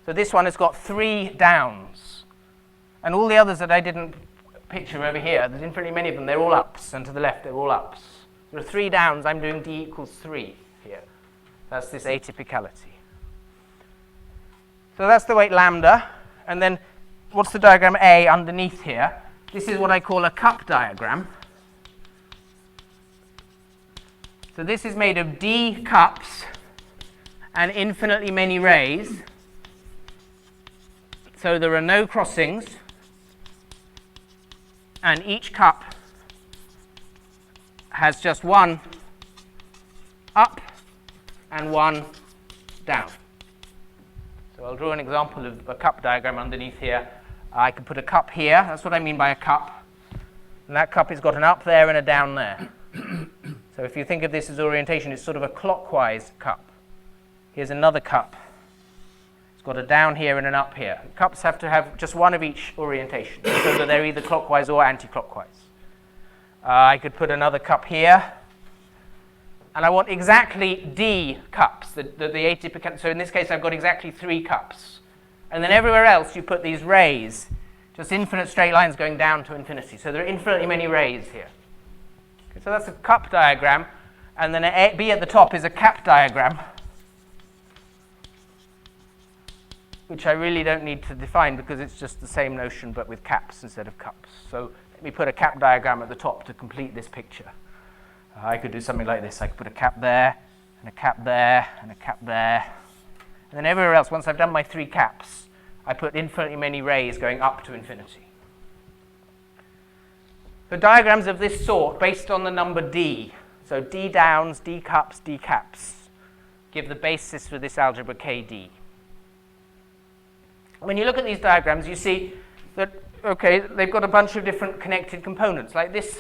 Speaker 4: So this one has got 3 downs. And all the others that I didn't picture over here, there's infinitely many of them, they're all ups, and to the left, they're all ups. There are 3 downs, I'm doing d equals 3 here. That's this atypicality. So that's the weight lambda. And then what's the diagram A underneath here? This is what I call a cup diagram. So this is made of d cups and infinitely many rays. So there are no crossings. And each cup has just one up and one down. So I'll draw an example of a cup diagram underneath here. I could put a cup here. That's what I mean by a cup. And that cup has got an up there and a down there. So if you think of this as orientation, it's sort of a clockwise cup. Here's another cup. It's got a down here and an up here. Cups have to have just one of each orientation, so that they're either clockwise or anti-clockwise. I could put another cup here. And I want exactly D cups, the atypical. So in this case, I've got exactly 3 cups. And then everywhere else, you put these rays, just infinite straight lines going down to infinity. So there are infinitely many rays here. Okay, so that's a cup diagram. And then a B at the top is a cap diagram, which I really don't need to define because it's just the same notion but with caps instead of cups. So let me put a cap diagram at the top to complete this picture. I could do something like this. I could put a cap there, and a cap there, and a cap there. And then everywhere else, once I've done my 3 caps, I put infinitely many rays going up to infinity. So diagrams of this sort, based on the number D, so D downs, D cups, D caps, give the basis for this algebra KD. When you look at these diagrams, you see that, okay, they've got a bunch of different connected components, like this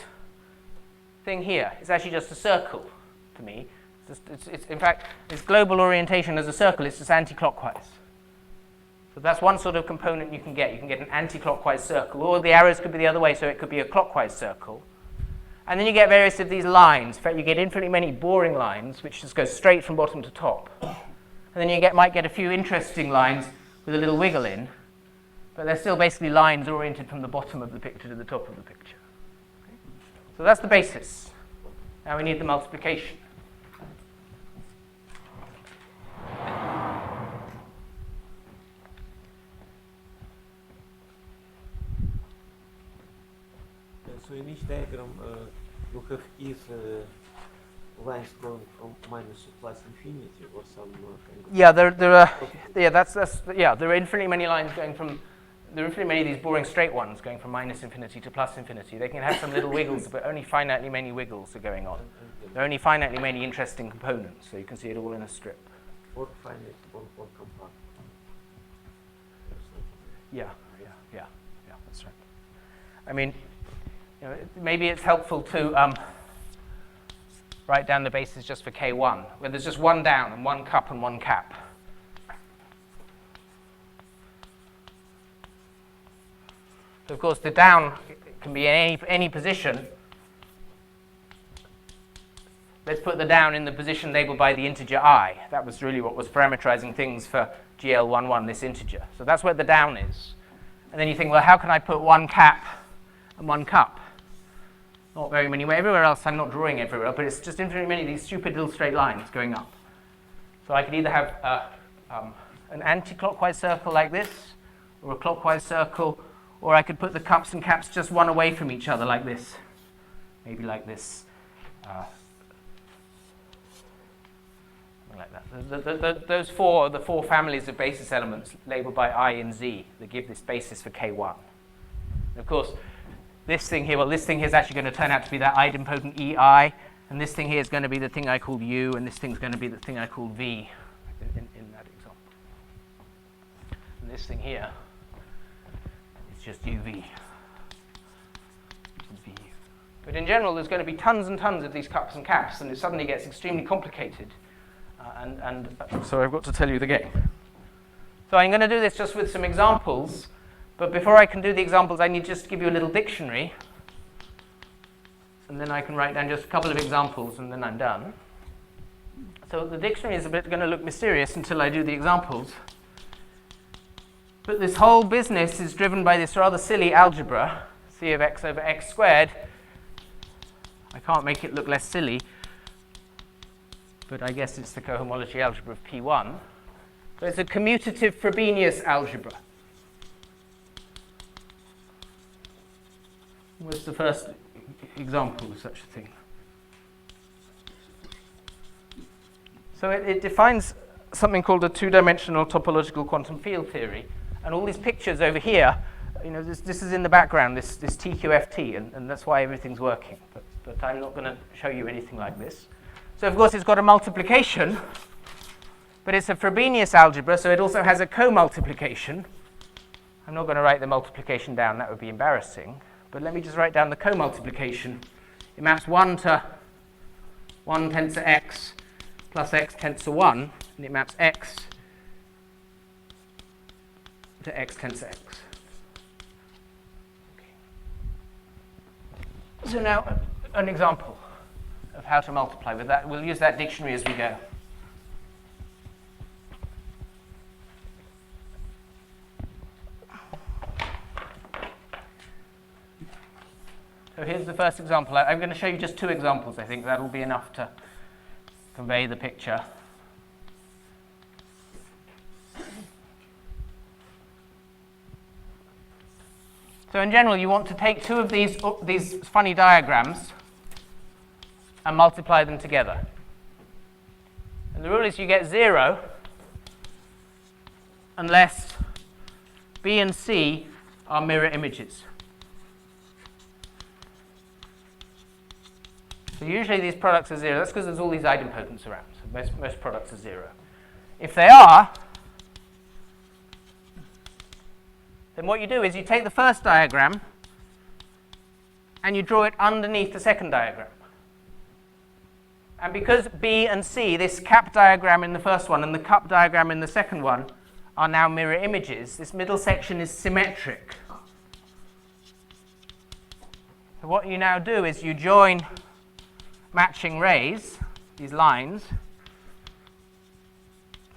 Speaker 4: thing here is actually just a circle to me. It's in fact, this global orientation as a circle is just anti-clockwise. So that's one sort of component you can get. You can get an anti-clockwise circle, or the arrows could be the other way, so it could be a clockwise circle. And then you get various of these lines. In fact, you get infinitely many boring lines, which just go straight from bottom to top. And then you might get a few interesting lines with a little wiggle in, but they're still basically lines oriented from the bottom of the picture to the top of the picture. So that's the basis. Now we need the multiplication.
Speaker 6: So in each diagram, you have if lines going from minus to plus infinity, or some kind of.
Speaker 4: Yeah, there are infinitely many lines going from. There are infinitely many of these boring straight ones going from minus infinity to plus infinity. They can have some little wiggles, but only finitely many wiggles are going on. There are only finitely many interesting components, so you can see it all in a strip.
Speaker 6: Or finite or compact.
Speaker 4: Yeah, that's right. I mean, maybe it's helpful to write down the basis just for K1, where there's just one down and one cup and one cap. So of course, the down can be in any position. Let's put the down in the position labeled by the integer I. That was really what was parameterizing things for GL11, this integer. So that's where the down is. And then you think, well, how can I put one cap and one cup? Not very many. Everywhere else, I'm not drawing everywhere, but it's just infinitely many of these stupid little straight lines going up. So I could either have an anti-clockwise circle like this, or a clockwise circle, or I could put the cups and caps just one away from each other like this. Maybe like this. Like that. The 4 families of basis elements labeled by I and Z that give this basis for K1. And of course, this thing here is actually going to turn out to be that idempotent EI, and this thing here is going to be the thing I call U, and this thing's going to be the thing I call V in that example. And this thing here is just UV. But in general, there's going to be tons and tons of these cups and caps, and it suddenly gets extremely complicated. So I've got to tell you the game. So I'm going to do this just with some examples, but before I can do the examples, I need just to give you a little dictionary, and then I can write down just a couple of examples, and then I'm done. So the dictionary is going to look mysterious until I do the examples. But this whole business is driven by this rather silly algebra, C of x over x squared. I can't make it look less silly, but I guess it's the cohomology algebra of P1. So it's a commutative Frobenius algebra. What's the first example of such a thing? So it defines something called a two-dimensional topological quantum field theory. And all these pictures over here, this is in the background, this TQFT, and that's why everything's working. But I'm not going to show you anything like this. So of course it's got a multiplication, but it's a Frobenius algebra, so it also has a co-multiplication. I'm not going to write the multiplication down, that would be embarrassing. But let me just write down the co-multiplication. It maps 1 to 1 tensor x plus x tensor 1, and it maps x to x tensor x. Okay. So now an example of how to multiply with that. We'll use that dictionary as we go. So here's the first example. I'm going to show you just 2 examples. I think that'll be enough to convey the picture. So in general, you want to take 2 of these funny diagrams and multiply them together. And the rule is you get 0 unless B and C are mirror images. So usually these products are 0. That's because there's all these idempotents around. So most products are 0. If they are, then what you do is you take the first diagram and you draw it underneath the second diagram. And because B and C, this cap diagram in the first one and the cup diagram in the second one, are now mirror images, this middle section is symmetric. So what you now do is you join matching rays, these lines,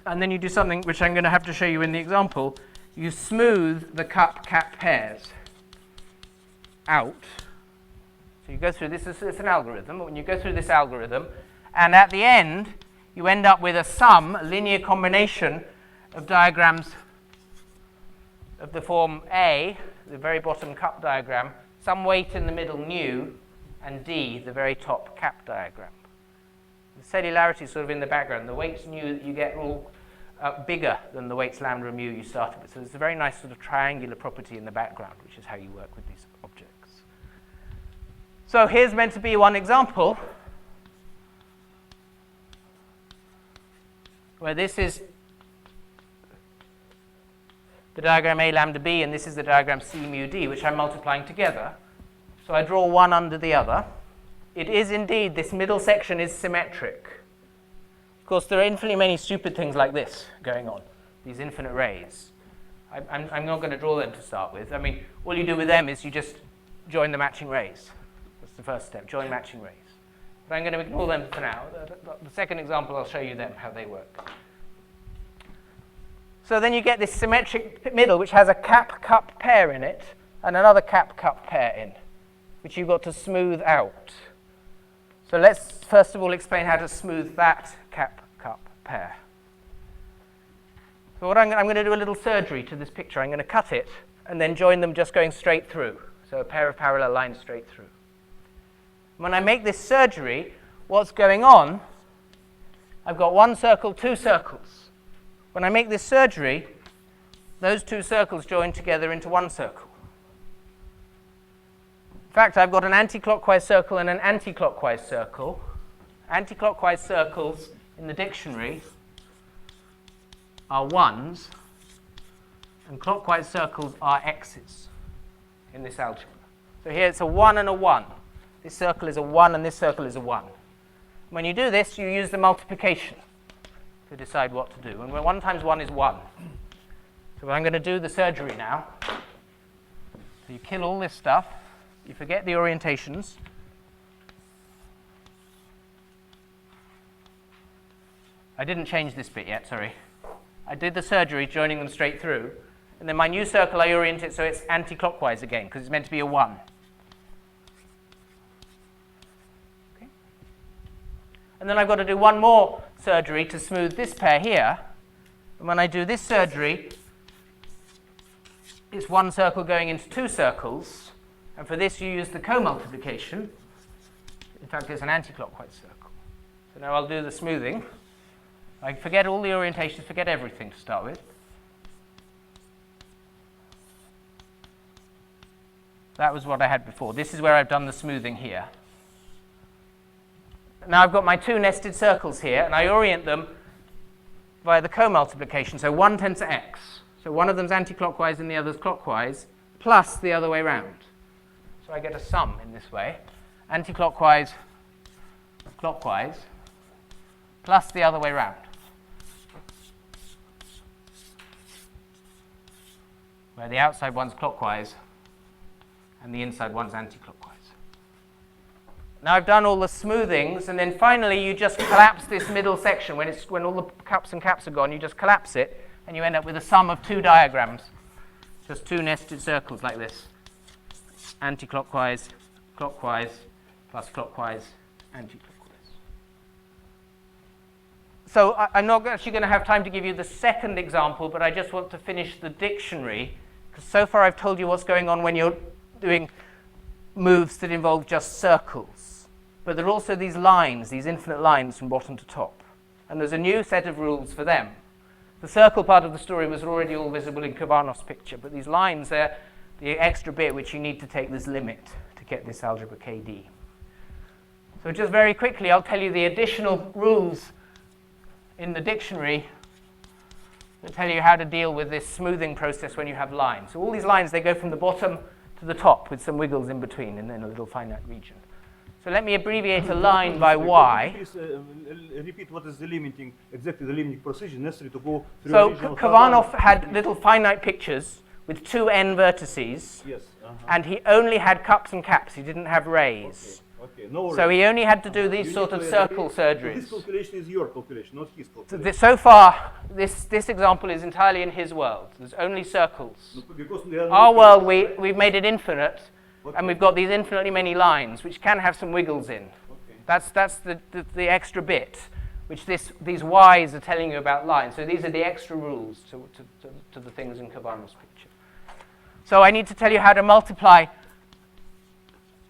Speaker 4: and then you do something which I'm going to have to show you in the example. You smooth the cup-cap pairs out. So you go through this, it's an algorithm, but when you go through this algorithm, and at the end, you end up with a sum, a linear combination of diagrams of the form A, the very bottom cup diagram, some weight in the middle nu, and D, the very top cap diagram. The cellularity is sort of in the background. The weights nu that you get are all bigger than the weights lambda and mu you started with. So there's a very nice sort of triangular property in the background, which is how you work with these objects. So here's meant to be one example where this is the diagram A lambda B, and this is the diagram C mu D, which I'm multiplying together. So I draw one under the other. It is indeed, this middle section is symmetric. Of course, there are infinitely many stupid things like this going on, these infinite rays. I'm not going to draw them to start with. I mean, all you do with them is you just join the matching rays. That's the first step, join matching rays. But I'm going to ignore them for now. The second example, I'll show you them, how they work. So then you get this symmetric middle, which has a cap-cup pair in it, and another cap-cup pair in, which you've got to smooth out. So let's first of all explain how to smooth that cap-cup pair. So what I'm going to do a little surgery to this picture. I'm going to cut it and then join them just going straight through. So a pair of parallel lines straight through. When I make this surgery, what's going on, I've got 1 circle, 2 circles. When I make this surgery, those 2 circles join together into 1 circle. In fact, I've got an anti-clockwise circle and an anti-clockwise circle. Anti-clockwise circles in the dictionary are 1s, and clockwise circles are x's in this algebra. So here it's a 1 and a 1. This circle is a 1 and this circle is a 1. When you do this, you use the multiplication to decide what to do. And 1 times 1 is 1. So I'm going to do the surgery now. So you kill all this stuff. You forget the orientations. I didn't change this bit yet, sorry. I did the surgery, joining them straight through. And then my new circle, I orient it so it's anti-clockwise again, because it's meant to be a 1. Okay. And then I've got to do one more surgery to smooth this pair here. And when I do this surgery, it's 1 circle going into 2 circles. And for this, you use the co-multiplication. In fact, it's an anti-clockwise circle. So now I'll do the smoothing. I forget all the orientations, forget everything to start with. That was what I had before. This is where I've done the smoothing here. now I've got my two nested circles here, and I orient them via the co-multiplication. So 1 tends to x. So one of them's anti-clockwise and the other's clockwise, plus the other way round. So I get a sum in this way. Anti-clockwise, clockwise, plus the other way round. Where the outside one's clockwise and the inside one's anti-clockwise. Now I've done all the smoothings, and then finally you just collapse this middle section. When all the cups and caps are gone, you just collapse it, and you end up with a sum of two diagrams. Just two nested circles like this. Anti-clockwise, clockwise, plus clockwise, anti-clockwise. So I'm not actually going to have time to give you the second example, but I just want to finish the dictionary, because so far I've told you what's going on when you're doing moves that involve just circles. But there are also these lines, these infinite lines from bottom to top. And there's a new set of rules for them. The circle part of the story was already all visible in Kavanov's picture, but these lines are the extra bit which you need to take this limit to get this algebra KD. So just very quickly, I'll tell you the additional rules in the dictionary that tell you how to deal with this smoothing process when you have lines. So all these lines, they go from the bottom to the top with some wiggles in between and then a little finite region. So let me abbreviate a line by y.
Speaker 5: Please repeat what is the limiting, exactly the limiting precision necessary to go through
Speaker 4: So
Speaker 5: original
Speaker 4: Kavanov had little finite pictures with two n vertices,
Speaker 5: Yes.
Speaker 4: and he only had cups and caps. He didn't have rays.
Speaker 5: Okay. No worries.
Speaker 4: So he only had to do these
Speaker 5: You
Speaker 4: sort
Speaker 5: need
Speaker 4: of
Speaker 5: to
Speaker 4: circle
Speaker 5: So
Speaker 4: surgeries.
Speaker 5: this calculation is your calculation, not his
Speaker 4: So,
Speaker 5: calculation.
Speaker 4: so far, this example is entirely in his world. There's only circles.
Speaker 5: Because they are
Speaker 4: Our
Speaker 5: not-
Speaker 4: world, we've made it infinite,
Speaker 5: Okay.
Speaker 4: and we've got these infinitely many lines, which can have some wiggles in.
Speaker 5: Okay.
Speaker 4: That's the extra bit, which these y's are telling you about lines. So these are the extra rules to the things in Kavanov's picture. So I need to tell you how to multiply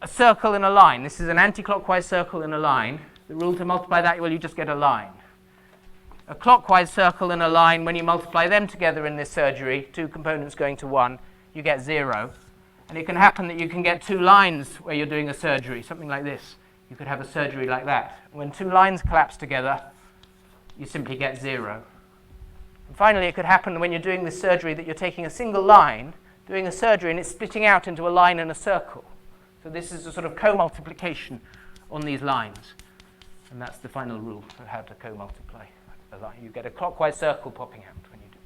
Speaker 4: a circle in a line. This is an anti-clockwise circle in a line. The rule to multiply that, well, you just get a line. A clockwise circle and a line, when you multiply them together in this surgery, two components going to one, you get 0. And it can happen that you can get two lines where you're doing a surgery, something like this. You could have a surgery like that. When two lines collapse together, you simply get 0. And finally, it could happen when you're doing this surgery that you're taking a single line, doing a surgery, and it's splitting out into a line and a circle. So this is a sort of co-multiplication on these lines. And that's the final rule for how to co-multiply a line. You get a clockwise circle popping out when you do this.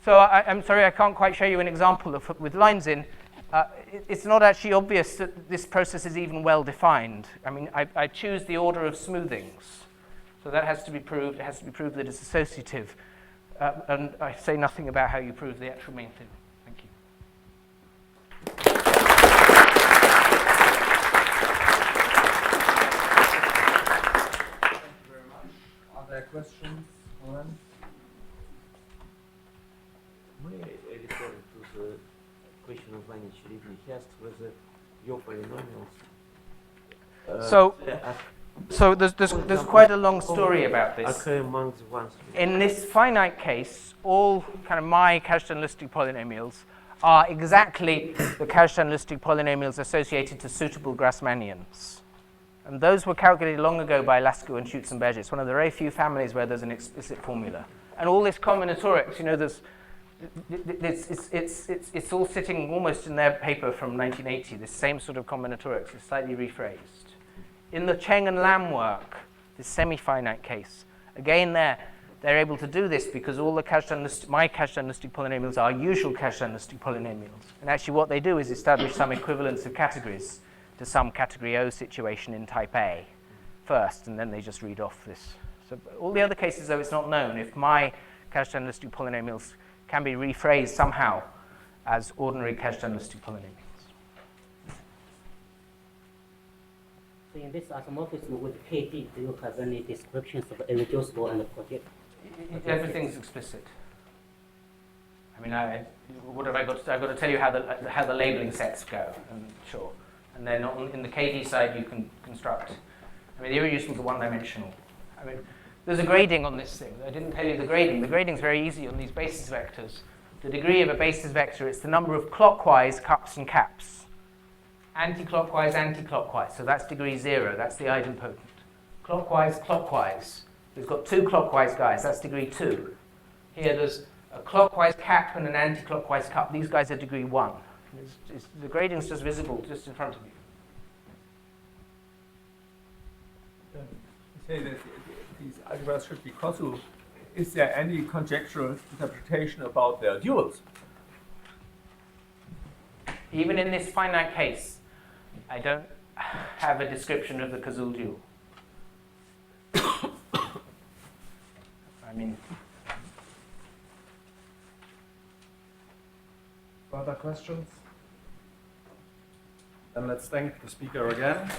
Speaker 4: So I'm sorry, I can't quite show you an example with lines in. It's not actually obvious that this process is even well defined. I mean, I choose the order of smoothings. So that has to be proved. It has to be proved that it's associative. And I say nothing about how you prove the actual main thing. Thank you.
Speaker 3: Are there questions? Comments?
Speaker 6: May I refer to the question of Vanya Cherevny? He asked whether your polynomials.
Speaker 4: So there's quite a long story about this.
Speaker 6: Occur among the ones.
Speaker 4: In this finite case, all kind of my Kazhdan-Lustig polynomials are exactly the Kazhdan-Lustig polynomials associated to suitable Grassmannians. And those were calculated long ago by Lascaux and Schutzenberger. It's one of the very few families where there's an explicit formula. And all this combinatorics, you know, it's all sitting almost in their paper from 1980. This same sort of combinatorics is slightly rephrased. In the Cheng and Lam work, this semi-finite case, again they're able to do this because all the my Kazhdan-Lustig polynomials are usual Kazhdan-Lustig polynomials. And actually what they do is establish some equivalence of categories to some category O situation in type A first, and then they just read off this. So all the other cases, though, it's not known if my Kazhdan-Lustig polynomials can be rephrased somehow as ordinary Kazhdan-Lustig polynomials.
Speaker 7: So in this isomorphism with KD, do you have any descriptions of irreducible and project?
Speaker 4: Everything's explicit. I mean, what have I got to do? I've got to tell you how the labeling sets go, and sure. And then in the KD side, you can construct. I mean, the irreducible is one-dimensional. I mean, there's a grading on this thing. I didn't tell you the grading. The grading's very easy on these basis vectors. The degree of a basis vector is the number of clockwise cups and caps. anti-clockwise, anti-clockwise. So that's degree 0. That's the idempotent. Clockwise, clockwise. We've got 2 clockwise guys. That's degree 2. Here there's a clockwise cap and an anti-clockwise cup. These guys are degree 1. The grading's just visible just in front of you.
Speaker 8: You say that these algebras should be causal. Is there any conjectural interpretation about their duals?
Speaker 4: Even in this finite case, I don't have a description of the causal dual. I mean,
Speaker 3: Further questions? Then let's thank the speaker again.